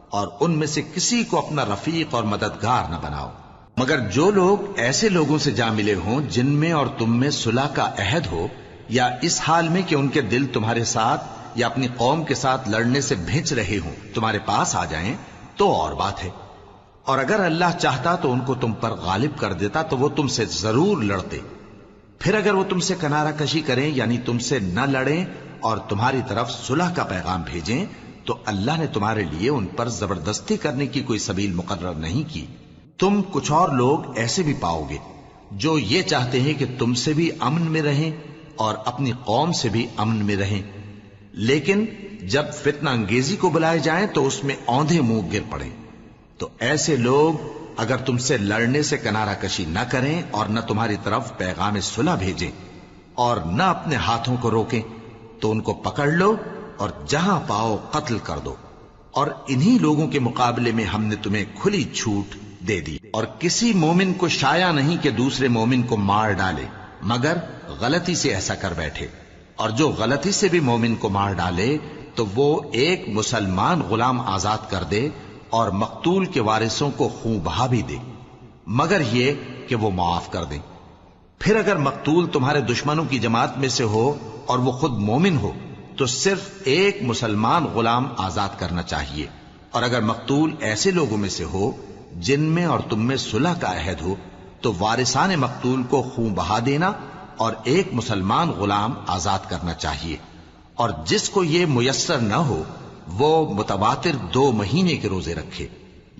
اور ان میں سے کسی کو اپنا رفیق اور مددگار نہ بناؤ، مگر جو لوگ ایسے لوگوں سے جا ملے ہوں جن میں اور تم میں صلح کا عہد ہو، یا اس حال میں کہ ان کے دل تمہارے ساتھ یا اپنی قوم کے ساتھ لڑنے سے بھنچ رہے ہوں تمہارے پاس آ جائیں تو اور بات ہے، اور اگر اللہ چاہتا تو ان کو تم پر غالب کر دیتا تو وہ تم سے ضرور لڑتے۔ پھر اگر وہ تم سے کنارہ کشی کریں یعنی تم سے نہ لڑیں اور تمہاری طرف صلح کا پیغام بھیجیں تو اللہ نے تمہارے لیے ان پر زبردستی کرنے کی کوئی سبیل مقرر نہیں کی۔ تم کچھ اور لوگ ایسے بھی پاؤ گے جو یہ چاہتے ہیں کہ تم سے بھی امن میں رہیں اور اپنی قوم سے بھی امن میں رہیں، لیکن جب فتنہ انگیزی کو بلائے جائیں تو اس میں اوندھے منہ گر پڑیں۔ تو ایسے لوگ اگر تم سے لڑنے سے کنارہ کشی نہ کریں اور نہ تمہاری طرف پیغام صلح بھیجیں اور نہ اپنے ہاتھوں کو روکیں تو ان کو پکڑ لو اور جہاں پاؤ قتل کر دو، اور انہی لوگوں کے مقابلے میں ہم نے تمہیں کھلی چھوٹ دے دی، اور کسی مومن کو شایع نہیں کہ دوسرے مومن کو مار ڈالے مگر غلطی سے ایسا کر بیٹھے، اور جو غلطی سے بھی مومن کو مار ڈالے تو وہ ایک مسلمان غلام آزاد کر دے اور مقتول کے وارثوں کو خون بہا بھی دے، مگر یہ کہ وہ معاف کر دیں۔ پھر اگر مقتول تمہارے دشمنوں کی جماعت میں سے ہو اور وہ خود مومن ہو تو صرف ایک مسلمان غلام آزاد کرنا چاہیے، اور اگر مقتول ایسے لوگوں میں سے ہو جن میں اور تم میں صلح کا عہد ہو تو وارثان مقتول کو خون بہا دینا اور ایک مسلمان غلام آزاد کرنا چاہیے، اور جس کو یہ میسر نہ ہو وہ متواتر 2 مہینے کے روزے رکھے۔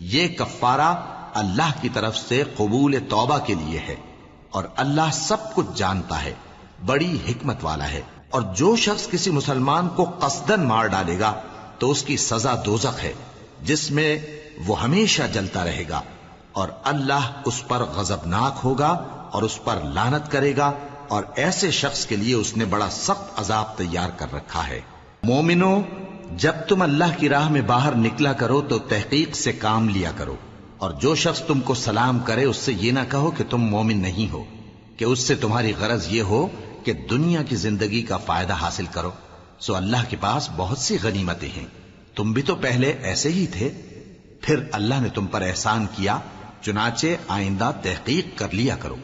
یہ کفارہ اللہ کی طرف سے قبول توبہ کے لیے ہے، اور اللہ سب کچھ جانتا ہے، بڑی حکمت والا ہے۔ اور جو شخص کسی مسلمان کو قصدن مار ڈالے گا تو اس کی سزا دوزخ ہے جس میں وہ ہمیشہ جلتا رہے گا، اور اللہ اس پر غضبناک ہوگا اور اس پر لعنت کرے گا، اور ایسے شخص کے لیے اس نے بڑا سخت عذاب تیار کر رکھا ہے۔ مومنو، جب تم اللہ کی راہ میں باہر نکلا کرو تو تحقیق سے کام لیا کرو، اور جو شخص تم کو سلام کرے اس سے یہ نہ کہو کہ تم مومن نہیں ہو، کہ اس سے تمہاری غرض یہ ہو کہ دنیا کی زندگی کا فائدہ حاصل کرو۔ سو اللہ کے پاس بہت سی غنیمتیں ہیں، تم بھی تو پہلے ایسے ہی تھے، پھر اللہ نے تم پر احسان کیا، چنانچہ آئندہ تحقیق کر لیا کرو۔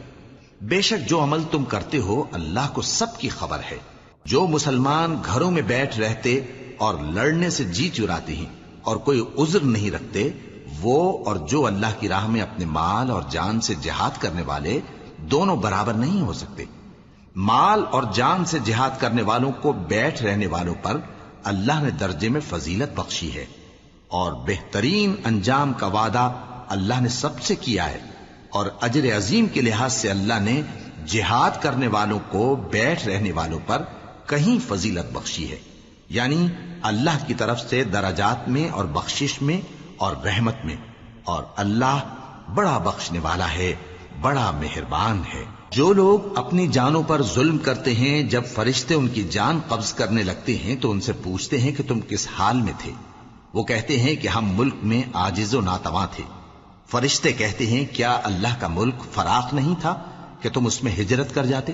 بے شک جو عمل تم کرتے ہو اللہ کو سب کی خبر ہے۔ جو مسلمان گھروں میں بیٹھ رہتے اور لڑنے سے جی چراتے ہیں اور کوئی عذر نہیں رکھتے، وہ اور جو اللہ کی راہ میں اپنے مال اور جان سے جہاد کرنے والے دونوں برابر نہیں ہو سکتے۔ مال اور جان سے جہاد کرنے والوں کو بیٹھ رہنے والوں پر اللہ نے درجے میں فضیلت بخشی ہے، اور بہترین انجام کا وعدہ اللہ نے سب سے کیا ہے، اور اجر عظیم کے لحاظ سے اللہ نے جہاد کرنے والوں کو بیٹھ رہنے والوں پر کہیں فضیلت بخشی ہے، یعنی اللہ کی طرف سے درجات میں اور بخشش میں اور رحمت میں، اور اللہ بڑا بخشنے والا ہے، بڑا مہربان ہے۔ جو لوگ اپنی جانوں پر ظلم کرتے ہیں، جب فرشتے ان کی جان قبض کرنے لگتے ہیں تو ان سے پوچھتے ہیں کہ تم کس حال میں تھے؟ وہ کہتے ہیں کہ ہم ملک میں عاجز و ناتواں تھے۔ فرشتے کہتے ہیں کیا اللہ کا ملک فراخ نہیں تھا کہ تم اس میں ہجرت کر جاتے؟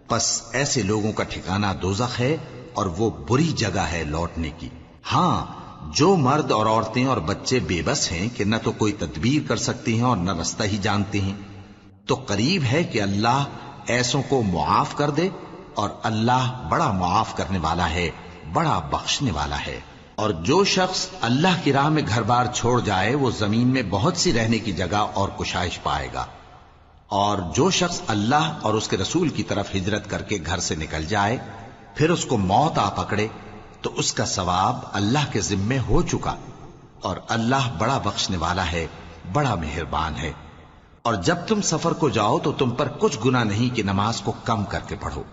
پس ایسے لوگوں کا ٹھکانہ دوزخ ہے، اور وہ بری جگہ ہے لوٹنے کی۔ ہاں، جو مرد اور عورتیں اور بچے بے بس ہیں کہ نہ تو کوئی تدبیر کر سکتے ہیں اور نہ رستہ ہی جانتے ہیں، تو قریب ہے کہ اللہ ایسوں کو معاف کر دے، اور اللہ بڑا معاف کرنے والا ہے، بڑا بخشنے والا ہے۔ اور جو شخص اللہ کی راہ میں گھر بار چھوڑ جائے وہ زمین میں بہت سی رہنے کی جگہ اور کشائش پائے گا، اور جو شخص اللہ اور اس کے رسول کی طرف ہجرت کر کے گھر سے نکل جائے پھر اس کو موت آ پکڑے تو اس کا ثواب اللہ کے ذمے ہو چکا، اور اللہ بڑا بخشنے والا ہے، بڑا مہربان ہے۔ اور جب تم سفر کو جاؤ تو تم پر کچھ گناہ نہیں کہ نماز کو کم کر کے پڑھو،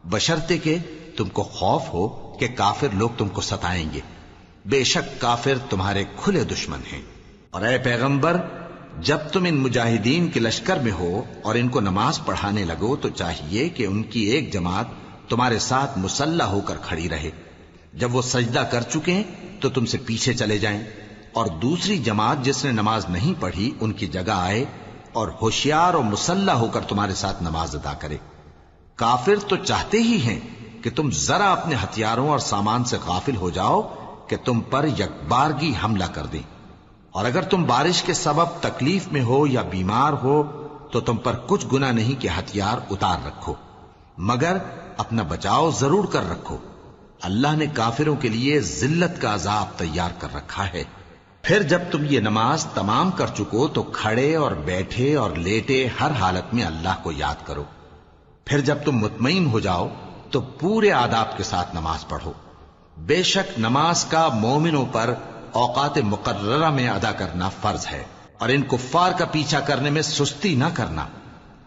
بشرطے کہ تم کو خوف ہو کہ کافر لوگ تم کو ستائیں گے، بے شک کافر تمہارے کھلے دشمن ہیں۔ اور اے پیغمبر، جب تم ان مجاہدین کے لشکر میں ہو اور ان کو نماز پڑھانے لگو تو چاہیے کہ ان کی ایک جماعت تمہارے ساتھ مسلح ہو کر کھڑی رہے، جب وہ سجدہ کر چکے تو تم سے پیچھے چلے جائیں، اور دوسری جماعت جس نے نماز نہیں پڑھی ان کی جگہ آئے اور ہوشیار اور مسلح ہو کر تمہارے ساتھ نماز ادا کرے۔ کافر تو چاہتے ہی ہیں کہ تم ذرا اپنے ہتھیاروں اور سامان سے غافل ہو جاؤ کہ تم پر یکبارگی حملہ کر دیں، اور اگر تم بارش کے سبب تکلیف میں ہو یا بیمار ہو تو تم پر کچھ گناہ نہیں کہ ہتھیار اتار رکھو، مگر اپنا بچاؤ ضرور کر رکھو۔ اللہ نے کافروں کے لیے ذلت کا عذاب تیار کر رکھا ہے۔ پھر جب تم یہ نماز تمام کر چکو تو کھڑے اور بیٹھے اور لیٹے ہر حالت میں اللہ کو یاد کرو۔ پھر جب تم مطمئن ہو جاؤ تو پورے آداب کے ساتھ نماز پڑھو۔ بے شک نماز کا مومنوں پر اوقات مقررہ میں ادا کرنا فرض ہے، اور ان کفار کا پیچھا کرنے میں سستی نہ کرنا۔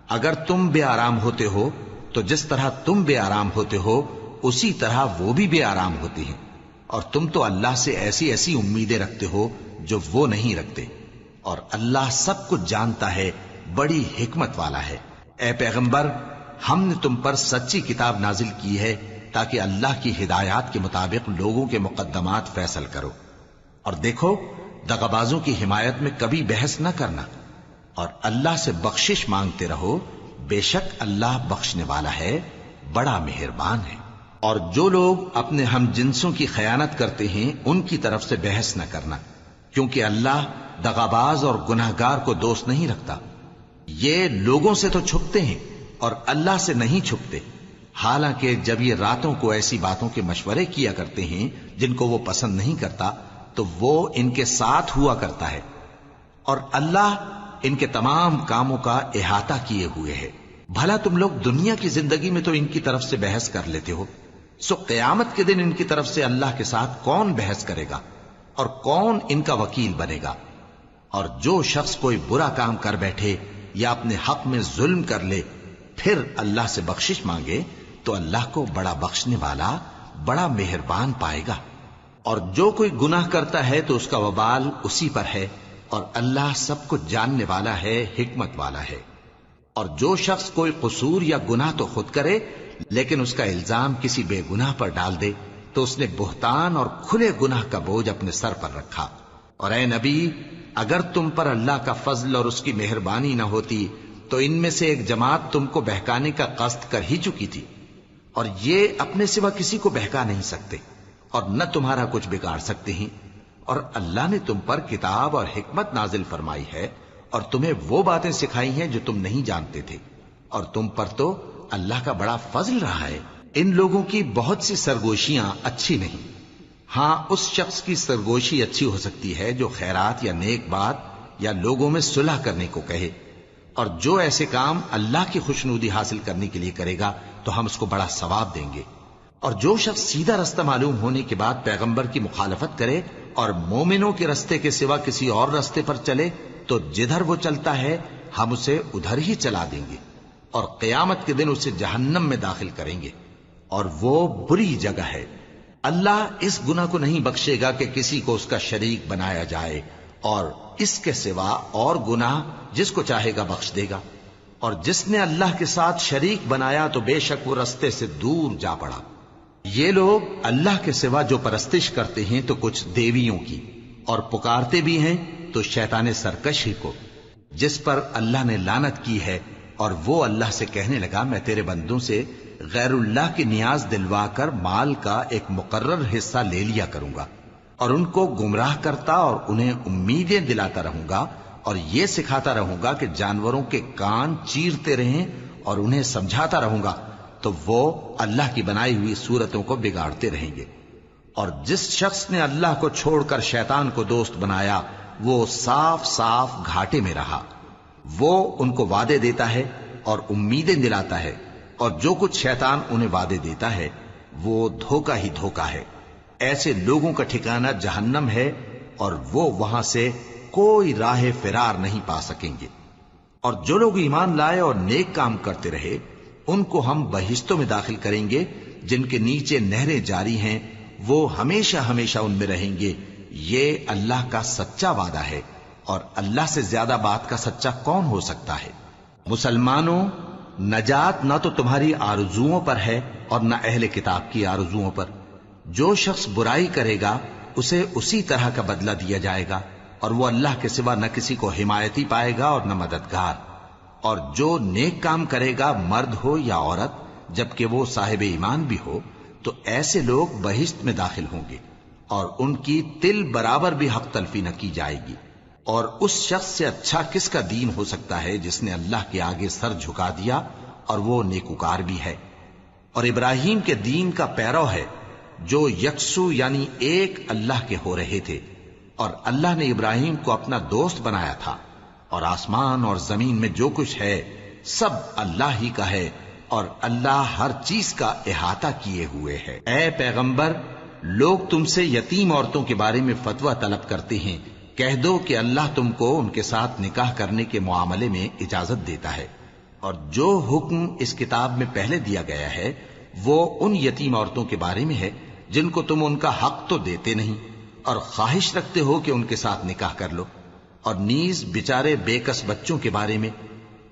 اگر تم بے آرام ہوتے ہو تو جس طرح تم بے آرام ہوتے ہو اسی طرح وہ بھی بے آرام ہوتے ہیں، اور تم تو اللہ سے ایسی ایسی امیدیں رکھتے ہو جو وہ نہیں رکھتے، اور اللہ سب کچھ جانتا ہے، بڑی حکمت والا ہے۔ اے پیغمبر، ہم نے تم پر سچی کتاب نازل کی ہے تاکہ اللہ کی ہدایات کے مطابق لوگوں کے مقدمات فیصل کرو، اور دیکھو دغابازوں کی حمایت میں کبھی بحث نہ کرنا، اور اللہ سے بخشش مانگتے رہو، بے شک اللہ بخشنے والا ہے، بڑا مہربان ہے۔ اور جو لوگ اپنے ہم جنسوں کی خیانت کرتے ہیں ان کی طرف سے بحث نہ کرنا، کیونکہ اللہ دغاباز اور گناہگار کو دوست نہیں رکھتا۔ یہ لوگوں سے تو چھپتے ہیں اور اللہ سے نہیں چھپتے، حالانکہ جب یہ راتوں کو ایسی باتوں کے مشورے کیا کرتے ہیں جن کو وہ پسند نہیں کرتا تو وہ ان کے ساتھ ہوا کرتا ہے، اور اللہ ان کے تمام کاموں کا احاطہ کیے ہوئے ہے۔ بھلا تم لوگ دنیا کی زندگی میں تو ان کی طرف سے بحث کر لیتے ہو، سو قیامت کے دن ان کی طرف سے اللہ کے ساتھ کون بحث کرے گا اور کون ان کا وکیل بنے گا؟ اور جو شخص کوئی برا کام کر بیٹھے یا اپنے حق میں ظلم کر لے پھر اللہ سے بخشش مانگے تو اللہ کو بڑا بخشنے والا، بڑا مہربان پائے گا۔ اور جو کوئی گناہ کرتا ہے تو اس کا وبال اسی پر ہے، اور اللہ سب کچھ جاننے والا ہے، حکمت والا ہے۔ اور جو شخص کوئی قصور یا گناہ تو خود کرے لیکن اس کا الزام کسی بے گناہ پر ڈال دے تو اس نے بہتان اور کھلے گناہ کا بوجھ اپنے سر پر رکھا۔ اور اے نبی، اگر تم پر اللہ کا فضل اور اس کی مہربانی نہ ہوتی تو ان میں سے ایک جماعت تم کو بہکانے کا قصد کر ہی چکی تھی، اور یہ اپنے سوا کسی کو بہکا نہیں سکتے اور نہ تمہارا کچھ بگاڑ سکتے ہیں۔ اور اللہ نے تم پر کتاب اور حکمت نازل فرمائی ہے اور تمہیں وہ باتیں سکھائی ہیں جو تم نہیں جانتے تھے، اور تم پر تو اللہ کا بڑا فضل رہا ہے۔ ان لوگوں کی بہت سی سرگوشیاں اچھی نہیں، ہاں اس شخص کی سرگوشی اچھی ہو سکتی ہے جو خیرات یا نیک بات یا لوگوں میں صلح کرنے کو کہے، اور جو ایسے کام اللہ کی خوشنودی حاصل کرنے کے لیے کرے گا تو ہم اس کو بڑا ثواب دیں گے۔ اور جو شخص سیدھا رستہ معلوم ہونے کے بعد پیغمبر کی مخالفت کرے اور مومنوں کے رستے کے سوا کسی اور رستے پر چلے تو جدھر وہ چلتا ہے ہم اسے ادھر ہی چلا دیں گے، اور قیامت کے دن اسے جہنم میں داخل کریں گے، اور وہ بری جگہ ہے۔ اللہ اس گناہ کو نہیں بخشے گا کہ کسی کو اس کا شریک بنایا جائے، اور اس کے سوا اور گناہ جس کو چاہے گا بخش دے گا، اور جس نے اللہ کے ساتھ شریک بنایا تو بے شک وہ رستے سے دور جا پڑا۔ یہ لوگ اللہ کے سوا جو پرستش کرتے ہیں تو کچھ دیویوں کی، اور پکارتے بھی ہیں تو شیطان سرکش ہی کو، جس پر اللہ نے لعنت کی ہے، اور وہ اللہ سے کہنے لگا میں تیرے بندوں سے غیر اللہ کی نیاز دلوا کر مال کا ایک مقرر حصہ لے لیا کروں گا، اور ان کو گمراہ کرتا اور انہیں امیدیں دلاتا رہوں گا، اور یہ سکھاتا رہوں گا کہ جانوروں کے کان چیرتے رہیں، اور انہیں سمجھاتا رہوں گا تو وہ اللہ کی بنائی ہوئی صورتوں کو بگاڑتے رہیں گے۔ اور جس شخص نے اللہ کو چھوڑ کر شیطان کو دوست بنایا وہ صاف صاف گھاٹے میں رہا۔ وہ ان کو وعدے دیتا ہے اور امیدیں دلاتا ہے، اور جو کچھ شیطان انہیں وعدے دیتا ہے وہ دھوکہ ہی دھوکہ ہے۔ ایسے لوگوں کا ٹھکانہ جہنم ہے، اور وہ وہاں سے کوئی راہ فرار نہیں پا سکیں گے۔ اور جو لوگ ایمان لائے اور نیک کام کرتے رہے ان کو ہم بہشتوں میں داخل کریں گے جن کے نیچے نہریں جاری ہیں، وہ ہمیشہ ہمیشہ ان میں رہیں گے۔ یہ اللہ کا سچا وعدہ ہے، اور اللہ سے زیادہ بات کا سچا کون ہو سکتا ہے؟ مسلمانوں، نجات نہ تو تمہاری آرزوؤں پر ہے اور نہ اہل کتاب کی آرزوؤں پر۔ جو شخص برائی کرے گا اسے اسی طرح کا بدلہ دیا جائے گا، اور وہ اللہ کے سوا نہ کسی کو حمایتی پائے گا اور نہ مددگار۔ اور جو نیک کام کرے گا مرد ہو یا عورت جبکہ وہ صاحب ایمان بھی ہو تو ایسے لوگ بہشت میں داخل ہوں گے، اور ان کی تل برابر بھی حق تلفی نہ کی جائے گی۔ اور اس شخص سے اچھا کس کا دین ہو سکتا ہے جس نے اللہ کے آگے سر جھکا دیا اور وہ نیکوکار بھی ہے، اور ابراہیم کے دین کا پیرو ہے جو یکسو یعنی ایک اللہ کے ہو رہے تھے، اور اللہ نے ابراہیم کو اپنا دوست بنایا تھا۔ اور آسمان اور زمین میں جو کچھ ہے سب اللہ ہی کا ہے، اور اللہ ہر چیز کا احاطہ کیے ہوئے ہے۔ اے پیغمبر، لوگ تم سے یتیم عورتوں کے بارے میں فتویٰ طلب کرتے ہیں، کہہ دو کہ اللہ تم کو ان کے ساتھ نکاح کرنے کے معاملے میں اجازت دیتا ہے، اور جو حکم اس کتاب میں پہلے دیا گیا ہے وہ ان یتیم عورتوں کے بارے میں ہے جن کو تم ان کا حق تو دیتے نہیں، اور خواہش رکھتے ہو کہ ان کے ساتھ نکاح کر لو، اور نیز بیچارے بے کس بچوں کے بارے میں،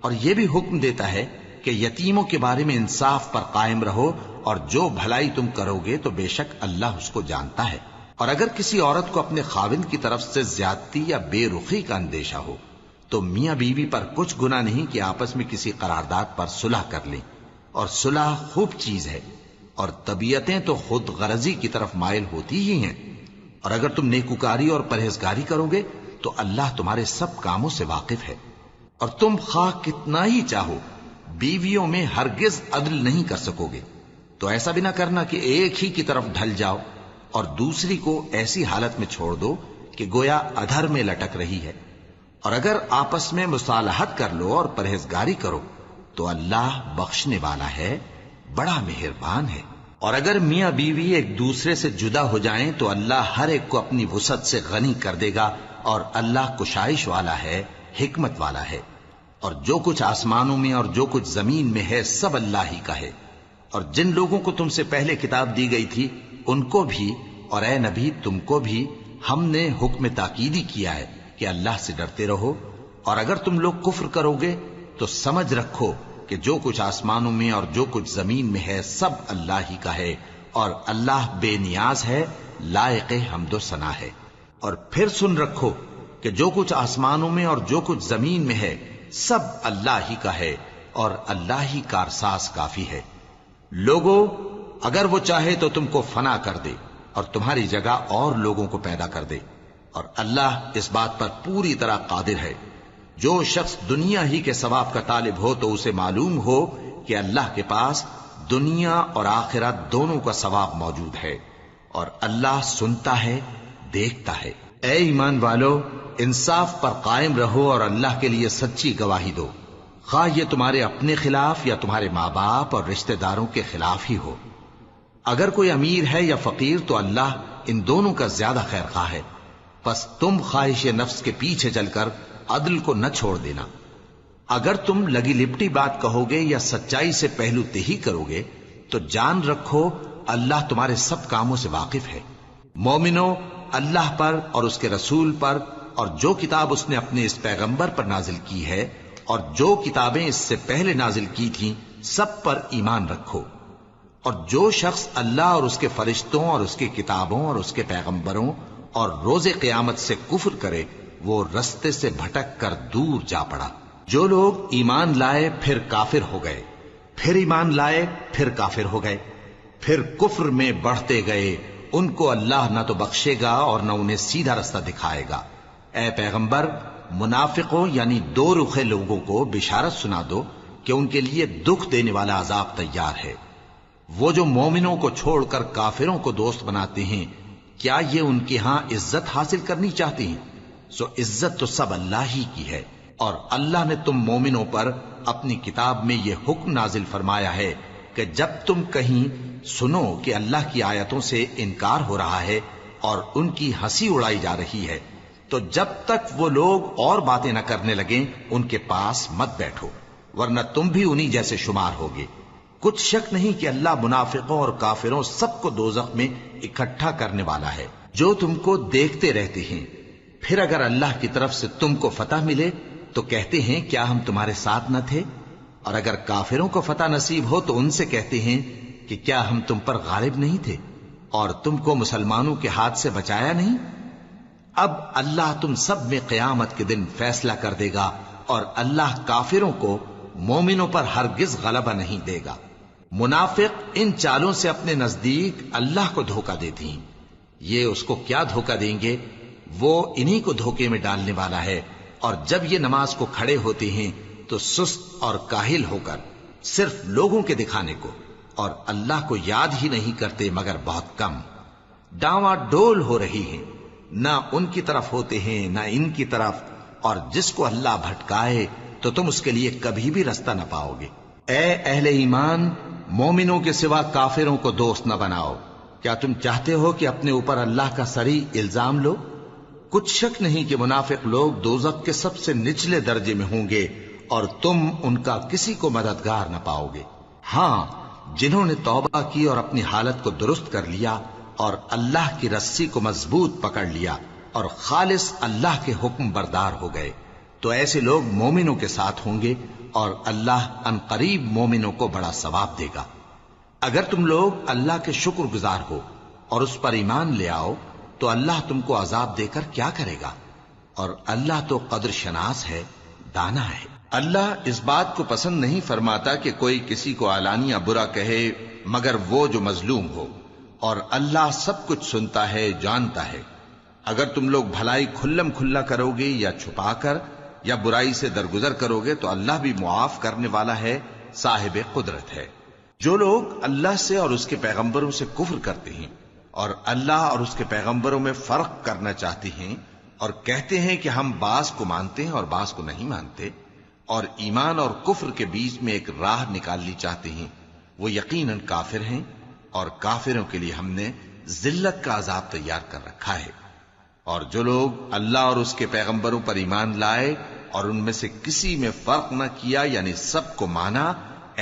اور یہ بھی حکم دیتا ہے کہ یتیموں کے بارے میں انصاف پر قائم رہو، اور جو بھلائی تم کرو گے تو بے شک اللہ اس کو جانتا ہے۔ اور اگر کسی عورت کو اپنے خاوند کی طرف سے زیادتی یا بے رخی کا اندیشہ ہو تو میاں بیوی پر کچھ گناہ نہیں کہ آپس میں کسی قرارداد پر صلح کر لیں، اور صلح خوب چیز ہے، اور طبیعتیں تو خود غرضی کی طرف مائل ہوتی ہی ہیں۔ اور اگر تم نیکوکاری اور پرہیزگاری کرو گے تو اللہ تمہارے سب کاموں سے واقف ہے۔ اور تم خواہ کتنا ہی چاہو بیویوں میں ہرگز عدل نہیں کر سکو گے، تو ایسا بھی نہ کرنا کہ ایک ہی کی طرف ڈھل جاؤ اور دوسری کو ایسی حالت میں چھوڑ دو کہ گویا ادھر میں لٹک رہی ہے۔ اور اگر آپس میں مصالحت کر لو اور پرہیزگاری کرو تو اللہ بخشنے والا ہے، بڑا مہربان ہے۔ اور اگر میاں بیوی ایک دوسرے سے جدا ہو جائیں تو اللہ ہر ایک کو اپنی وسعت سے غنی کر دے گا، اور اللہ کشائش والا ہے، حکمت والا ہے۔ اور جو کچھ آسمانوں میں اور جو کچھ زمین میں ہے سب اللہ ہی کا ہے۔ اور جن لوگوں کو تم سے پہلے کتاب دی گئی تھی ان کو بھی اور اے نبی تم کو بھی ہم نے حکم تاکیدی کیا ہے کہ اللہ سے ڈرتے رہو، اور اگر تم لوگ کفر کرو گے تو سمجھ رکھو کہ جو کچھ آسمانوں میں اور جو کچھ زمین میں ہے سب اللہ ہی کا ہے، اور اللہ بے نیاز ہے، لائق حمد و ثنا ہے۔ اور پھر سن رکھو کہ جو کچھ آسمانوں میں اور جو کچھ زمین میں ہے سب اللہ ہی کا ہے، اور اللہ ہی کارساز کافی ہے۔ لوگو، اگر وہ چاہے تو تم کو فنا کر دے اور تمہاری جگہ اور لوگوں کو پیدا کر دے، اور اللہ اس بات پر پوری طرح قادر ہے۔ جو شخص دنیا ہی کے ثواب کا طالب ہو تو اسے معلوم ہو کہ اللہ کے پاس دنیا اور آخرت دونوں کا ثواب موجود ہے، اور اللہ سنتا ہے، دیکھتا ہے۔ اے ایمان والو، انصاف پر قائم رہو اور اللہ کے لیے سچی گواہی دو، خواہ یہ تمہارے اپنے خلاف یا تمہارے ماں باپ اور رشتہ داروں کے خلاف ہی ہو۔ اگر کوئی امیر ہے یا فقیر تو اللہ ان دونوں کا زیادہ خیر خواہ ہے، پس تم خواہش نفس کے پیچھے چل کر عدل کو نہ چھوڑ دینا۔ اگر تم لگی لپٹی بات کہو گے یا سچائی سے پہلو تہی کرو گے تو جان رکھو اللہ تمہارے سب کاموں سے واقف ہے۔ مومنو، اللہ پر اور اس کے رسول پر اور جو کتاب اس نے اپنے اس پیغمبر پر نازل کی ہے اور جو کتابیں اس سے پہلے نازل کی تھیں سب پر ایمان رکھو۔ اور جو شخص اللہ اور اس کے فرشتوں اور اس کی کتابوں اور اس کے پیغمبروں اور روز قیامت سے کفر کرے وہ رستے سے بھٹک کر دور جا پڑا۔ جو لوگ ایمان لائے پھر کافر ہو گئے، پھر ایمان لائے پھر کافر ہو گئے، پھر کفر میں بڑھتے گئے، ان کو اللہ نہ تو بخشے گا اور نہ انہیں سیدھا رستہ دکھائے گا۔ اے پیغمبر، منافقوں یعنی دو رخے لوگوں کو بشارت سنا دو کہ ان کے لیے دکھ دینے والا عذاب تیار ہے۔ وہ جو مومنوں کو چھوڑ کر کافروں کو دوست بناتے ہیں، کیا یہ ان کے ہاں عزت حاصل کرنی چاہتے ہیں؟ سو عزت تو سب اللہ ہی کی ہے۔ اور اللہ نے تم مومنوں پر اپنی کتاب میں یہ حکم نازل فرمایا ہے کہ جب تم کہیں سنو کہ اللہ کی آیتوں سے انکار ہو رہا ہے اور ان کی ہنسی اڑائی جا رہی ہے تو جب تک وہ لوگ اور باتیں نہ کرنے لگیں ان کے پاس مت بیٹھو، ورنہ تم بھی انہی جیسے شمار ہوگے۔ کچھ شک نہیں کہ اللہ منافقوں اور کافروں سب کو دوزخ میں اکٹھا کرنے والا ہے جو تم کو دیکھتے رہتے ہیں۔ پھر اگر اللہ کی طرف سے تم کو فتح ملے تو کہتے ہیں کیا ہم تمہارے ساتھ نہ تھے، اور اگر کافروں کو فتح نصیب ہو تو ان سے کہتے ہیں کہ کیا ہم تم پر غالب نہیں تھے اور تم کو مسلمانوں کے ہاتھ سے بچایا نہیں۔ اب اللہ تم سب میں قیامت کے دن فیصلہ کر دے گا اور اللہ کافروں کو مومنوں پر ہرگز غلبہ نہیں دے گا۔ منافق ان چالوں سے اپنے نزدیک اللہ کو دھوکہ دیتی ہیں، یہ اس کو کیا دھوکہ دیں گے، وہ انہی کو دھوکے میں ڈالنے والا ہے۔ اور جب یہ نماز کو کھڑے ہوتے ہیں تو سست اور کاہل ہو کر صرف لوگوں کے دکھانے کو اور اللہ کو یاد ہی نہیں کرتے مگر بہت کم، ڈاواں ڈول ہو رہی ہیں، نہ ان کی طرف ہوتے ہیں نہ ان کی طرف، اور جس کو اللہ بھٹکائے تو تم اس کے لیے کبھی بھی رستہ نہ پاؤ گے۔ اے اہل ایمان، مومنوں کے سوا کافروں کو دوست نہ بناؤ۔ کیا تم چاہتے ہو کہ اپنے اوپر اللہ کا صریح الزام لو؟ کچھ شک نہیں کہ منافق لوگ دوزخ کے سب سے نچلے درجے میں ہوں گے اور تم ان کا کسی کو مددگار نہ پاؤ گے۔ ہاں، جنہوں نے توبہ کی اور اپنی حالت کو درست کر لیا اور اللہ کی رسی کو مضبوط پکڑ لیا اور خالص اللہ کے حکم بردار ہو گئے تو ایسے لوگ مومنوں کے ساتھ ہوں گے اور اللہ ان قریب مومنوں کو بڑا ثواب دے گا۔ اگر تم لوگ اللہ کے شکر گزار ہو اور اس پر ایمان لے آؤ تو اللہ تم کو عذاب دے کر کیا کرے گا، اور اللہ تو قدر شناس ہے، دانا ہے۔ اللہ اس بات کو پسند نہیں فرماتا کہ کوئی کسی کو علانیہ برا کہے مگر وہ جو مظلوم ہو، اور اللہ سب کچھ سنتا ہے، جانتا ہے۔ اگر تم لوگ بھلائی کھلم کھلا کرو گے یا چھپا کر یا برائی سے درگزر کرو گے تو اللہ بھی معاف کرنے والا ہے، صاحب قدرت ہے۔ جو لوگ اللہ سے اور اس کے پیغمبروں سے کفر کرتے ہیں اور اللہ اور اس کے پیغمبروں میں فرق کرنا چاہتے ہیں اور کہتے ہیں کہ ہم بعض کو مانتے ہیں اور بعض کو نہیں مانتے، اور ایمان اور کفر کے بیچ میں ایک راہ نکالنی چاہتے ہیں، وہ یقیناً کافر ہیں، اور کافروں کے لیے ہم نے ذلت کا عذاب تیار کر رکھا ہے۔ اور جو لوگ اللہ اور اس کے پیغمبروں پر ایمان لائے اور ان میں سے کسی میں فرق نہ کیا یعنی سب کو مانا،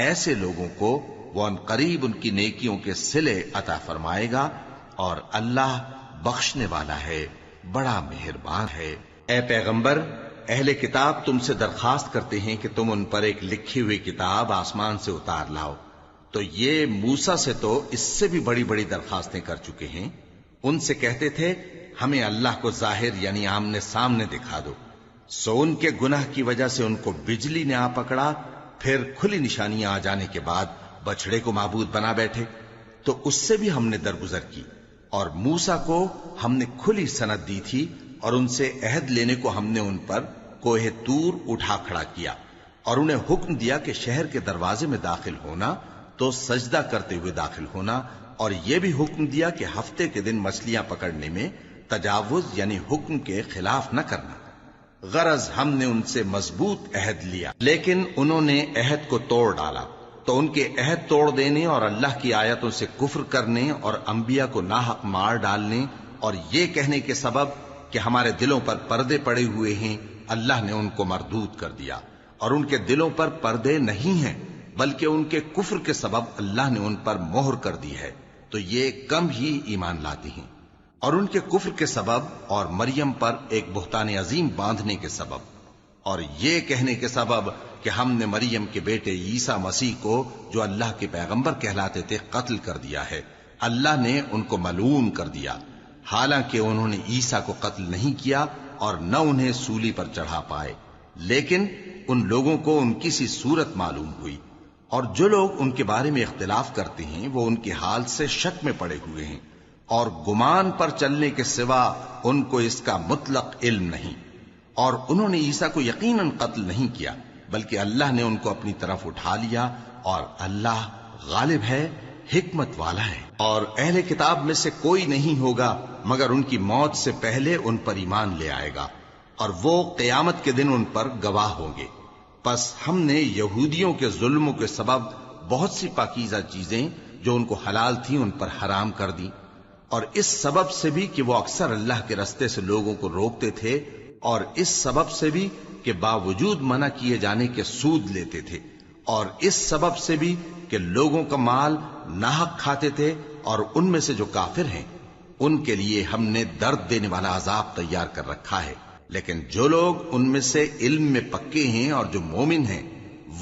ایسے لوگوں کو وہ ان قریب ان کی نیکیوں کے صلے عطا فرمائے گا، اور اللہ بخشنے والا ہے، بڑا مہربان ہے۔ اے پیغمبر، اہل کتاب تم سے درخواست کرتے ہیں کہ تم ان پر ایک لکھی ہوئی کتاب آسمان سے اتار لاؤ، تو یہ موسیٰ سے تو اس سے بھی بڑی بڑی درخواستیں کر چکے ہیں۔ ان سے کہتے تھے ہمیں اللہ کو ظاہر یعنی آمنے سامنے دکھا دو، سو ان کے گناہ کی وجہ سے ان کو بجلی نے آ پکڑا، پھر کھلی نشانیاں آ جانے کے بعد بچڑے کو معبود بنا بیٹھے، تو اس سے بھی ہم نے درگزر کی۔ اور موسیٰ کو ہم نے کھلی سند دی تھی اور ان سے عہد لینے کو ہم نے ان پر کوہ طور اٹھا کھڑا کیا، اور انہیں حکم دیا کہ شہر کے دروازے میں داخل ہونا تو سجدہ کرتے ہوئے داخل ہونا، اور یہ بھی حکم دیا کہ ہفتے کے دن مچھلیاں پکڑنے میں تجاوز یعنی حکم کے خلاف نہ کرنا۔ غرض ہم نے ان سے مضبوط عہد لیا، لیکن انہوں نے عہد کو توڑ ڈالا، تو ان کے عہد توڑ دینے اور اللہ کی آیتوں سے کفر کرنے اور انبیاء کو ناحق مار ڈالنے اور یہ کہنے کے سبب کہ ہمارے دلوں پر پردے پڑے ہوئے ہیں، اللہ نے ان کو مردود کر دیا، اور ان کے دلوں پر پردے نہیں ہیں بلکہ ان کے کفر کے سبب اللہ نے ان پر مہر کر دی ہے، تو یہ کم ہی ایمان لاتے ہیں۔ اور ان کے کفر کے سبب اور مریم پر ایک بہتان عظیم باندھنے کے سبب اور یہ کہنے کے سبب کہ ہم نے مریم کے بیٹے عیسیٰ مسیح کو جو اللہ کے پیغمبر کہلاتے تھے قتل کر دیا ہے، اللہ نے ان کو ملعون کر دیا، حالانکہ انہوں نے عیسیٰ کو قتل نہیں کیا اور نہ انہیں سولی پر چڑھا پائے، لیکن ان لوگوں کو ان کی سی صورت معلوم ہوئی، اور جو لوگ ان کے بارے میں اختلاف کرتے ہیں وہ ان کے حال سے شک میں پڑے ہوئے ہیں، اور گمان پر چلنے کے سوا ان کو اس کا مطلق علم نہیں، اور انہوں نے عیسیٰ کو یقیناً قتل نہیں کیا بلکہ اللہ نے ان کو اپنی طرف اٹھا لیا، اور اللہ غالب ہے، حکمت والا ہے۔ اور اہل کتاب میں سے کوئی نہیں ہوگا مگر ان کی موت سے پہلے ان پر ایمان لے آئے گا، اور وہ قیامت کے دن ان پر گواہ ہوں گے۔ پس ہم نے یہودیوں کے ظلموں کے سبب بہت سی پاکیزہ چیزیں جو ان کو حلال تھیں ان پر حرام کر دی، اور اس سبب سے بھی کہ وہ اکثر اللہ کے رستے سے لوگوں کو روکتے تھے، اور اس سبب سے بھی کہ باوجود منع کیے جانے کے سود لیتے تھے، اور اس سبب سے بھی کہ لوگوں کا مال ناحق کھاتے تھے، اور ان میں سے جو کافر ہیں ان کے لیے ہم نے درد دینے والا عذاب تیار کر رکھا ہے۔ لیکن جو لوگ ان میں سے علم میں پکے ہیں اور جو مومن ہیں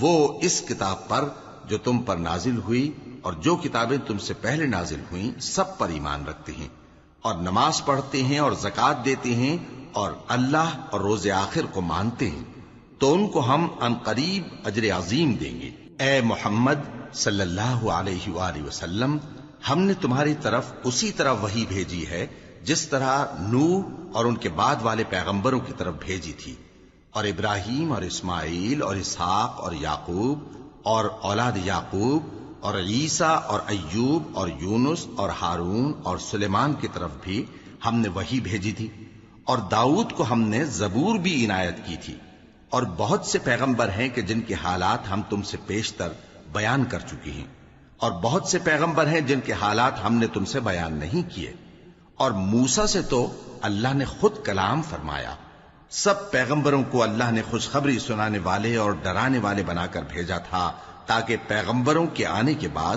وہ اس کتاب پر جو تم پر نازل ہوئی اور جو کتابیں تم سے پہلے نازل ہوئیں سب پر ایمان رکھتے ہیں، اور نماز پڑھتے ہیں اور زکوٰۃ دیتے ہیں اور اللہ اور روز آخر کو مانتے ہیں، تو ان کو ہم عنقریب اجر عظیم دیں گے۔ اے محمد صلی اللہ علیہ وآلہ وسلم، ہم نے تمہاری طرف اسی طرح وحی بھیجی ہے جس طرح نوح اور ان کے بعد والے پیغمبروں کی طرف بھیجی تھی، اور ابراہیم اور اسماعیل اور اسحاق اور یعقوب اور اولاد یعقوب اور عیسیٰ اور ایوب اور یونس اور ہارون اور سلیمان کی طرف بھی ہم نے وحی بھیجی تھی، اور داؤد کو ہم نے زبور بھی عنایت کی تھی، اور بہت سے پیغمبر ہیں کہ جن کے حالات ہم تم سے پیشتر بیان کر چکے ہیں، اور بہت سے پیغمبر ہیں جن کے حالات ہم نے تم سے بیان نہیں کیے، اور موسیٰ سے تو اللہ نے خود کلام فرمایا۔ سب پیغمبروں کو اللہ نے خوشخبری سنانے والے اور ڈرانے والے بنا کر بھیجا تھا تاکہ پیغمبروں کے آنے کے بعد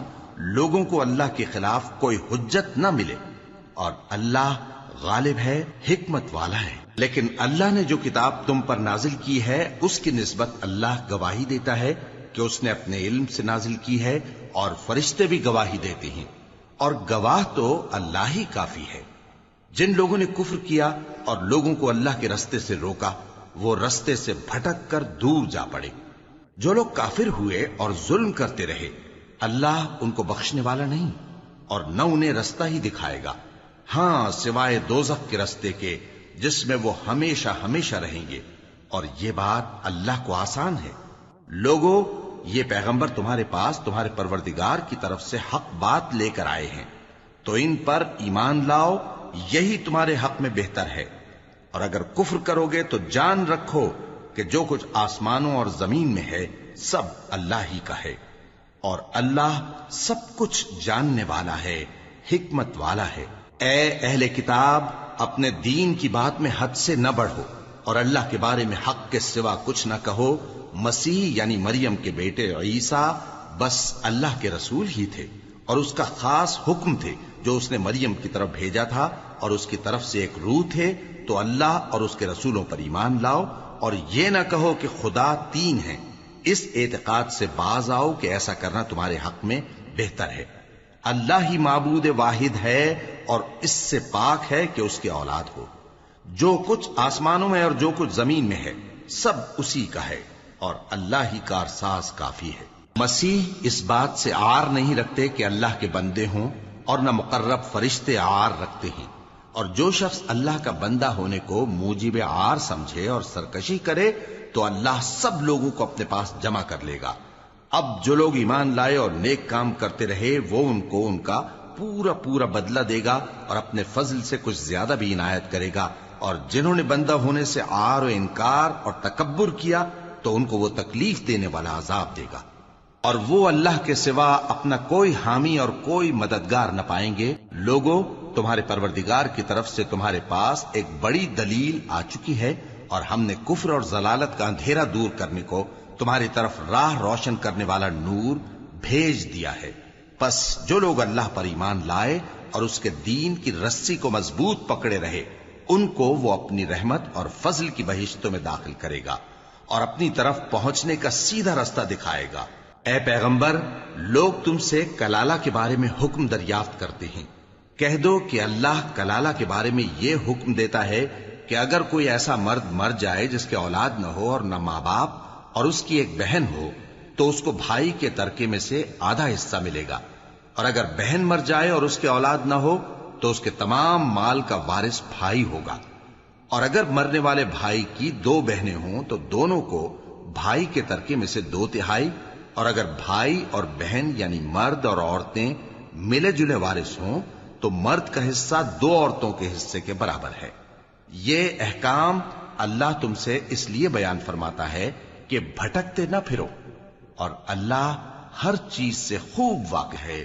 لوگوں کو اللہ کے خلاف کوئی حجت نہ ملے، اور اللہ غالب ہے، حکمت والا ہے۔ لیکن اللہ نے جو کتاب تم پر نازل کی ہے اس کی نسبت اللہ گواہی دیتا ہے کہ اس نے اپنے علم سے نازل کی ہے، اور فرشتے بھی گواہی دیتے ہیں، اور گواہ تو اللہ ہی کافی ہے۔ جن لوگوں نے کفر کیا اور لوگوں کو اللہ کے رستے سے روکا وہ رستے سے بھٹک کر دور جا پڑے۔ جو لوگ کافر ہوئے اور ظلم کرتے رہے اللہ ان کو بخشنے والا نہیں اور نہ انہیں رستہ ہی دکھائے گا، ہاں سوائے دوزخ کے رستے کے جس میں وہ ہمیشہ ہمیشہ رہیں گے، اور یہ بات اللہ کو آسان ہے۔ لوگوں، یہ پیغمبر تمہارے پاس تمہارے پروردگار کی طرف سے حق بات لے کر آئے ہیں، تو ان پر ایمان لاؤ، یہی تمہارے حق میں بہتر ہے، اور اگر کفر کرو گے تو جان رکھو کہ جو کچھ آسمانوں اور زمین میں ہے سب اللہ ہی کا ہے، اور اللہ سب کچھ جاننے والا ہے، حکمت والا ہے۔ اے اہل کتاب، اپنے دین کی بات میں حد سے نہ بڑھو، اور اللہ کے بارے میں حق کے سوا کچھ نہ کہو۔ مسیح یعنی مریم کے بیٹے عیسیٰ بس اللہ کے رسول ہی تھے، اور اس کا خاص حکم تھے جو اس نے مریم کی طرف بھیجا تھا، اور اس کی طرف سے ایک روح تھے، تو اللہ اور اس کے رسولوں پر ایمان لاؤ، اور یہ نہ کہو کہ خدا تین ہیں، اس اعتقاد سے باز آؤ کہ ایسا کرنا تمہارے حق میں بہتر ہے۔ اللہ ہی معبود واحد ہے اور اس سے پاک ہے کہ اس کی اولاد ہو۔ جو کچھ آسمانوں میں اور جو کچھ زمین میں ہے سب اسی کا ہے، اور اللہ ہی کارساز کافی ہے۔ مسیح اس بات سے عار نہیں رکھتے کہ اللہ کے بندے ہوں، اور نہ مقرب فرشتے عار رکھتے ہیں، اور جو شخص اللہ کا بندہ ہونے کو موجب عار سمجھے اور سرکشی کرے تو اللہ سب لوگوں کو اپنے پاس جمع کر لے گا۔ اب جو لوگ ایمان لائے اور نیک کام کرتے رہے وہ ان کو ان کا پورا پورا بدلہ دے گا، اور اپنے فضل سے کچھ زیادہ بھی عنایت کرے گا، اور جنہوں نے بندہ ہونے سے عار و انکار اور تکبر کیا تو ان کو وہ تکلیف دینے والا عذاب دے گا۔ اور وہ اللہ کے سوا اپنا کوئی حامی اور کوئی مددگار نہ پائیں گے۔ لوگوں، تمہارے پروردگار کی طرف سے تمہارے پاس ایک بڑی دلیل آ چکی ہے، اور ہم نے کفر اور ضلالت کا اندھیرا دور کرنے کو تمہاری طرف راہ روشن کرنے والا نور بھیج دیا ہے۔ پس جو لوگ اللہ پر ایمان لائے اور اس کے دین کی رسی کو مضبوط پکڑے رہے، ان کو وہ اپنی رحمت اور فضل کی بہشتوں میں داخل کرے گا اور اپنی طرف پہنچنے کا سیدھا رستہ دکھائے گا۔ اے پیغمبر، لوگ تم سے کلالہ کے بارے میں حکم دریافت کرتے ہیں۔ کہہ دو کہ اللہ کلالہ کے بارے میں یہ حکم دیتا ہے کہ اگر کوئی ایسا مرد مر جائے جس کے اولاد نہ ہو اور نہ ماں باپ اور اس کی ایک بہن ہو، تو اس کو بھائی کے ترکے میں سے آدھا حصہ ملے گا، اور اگر بہن مر جائے اور اس کے اولاد نہ ہو تو اس کے تمام مال کا وارث بھائی ہوگا، اور اگر مرنے والے بھائی کی 2 بہنیں ہوں تو دونوں کو بھائی کے ترکے میں سے 2/3، اور اگر بھائی اور بہن یعنی مرد اور عورتیں ملے جلے وارث ہوں تو مرد کا حصہ 2 عورتوں کے حصے کے برابر ہے۔ یہ احکام اللہ تم سے اس لیے بیان فرماتا ہے کہ بھٹکتے نہ پھرو، اور اللہ ہر چیز سے خوب واقف ہے۔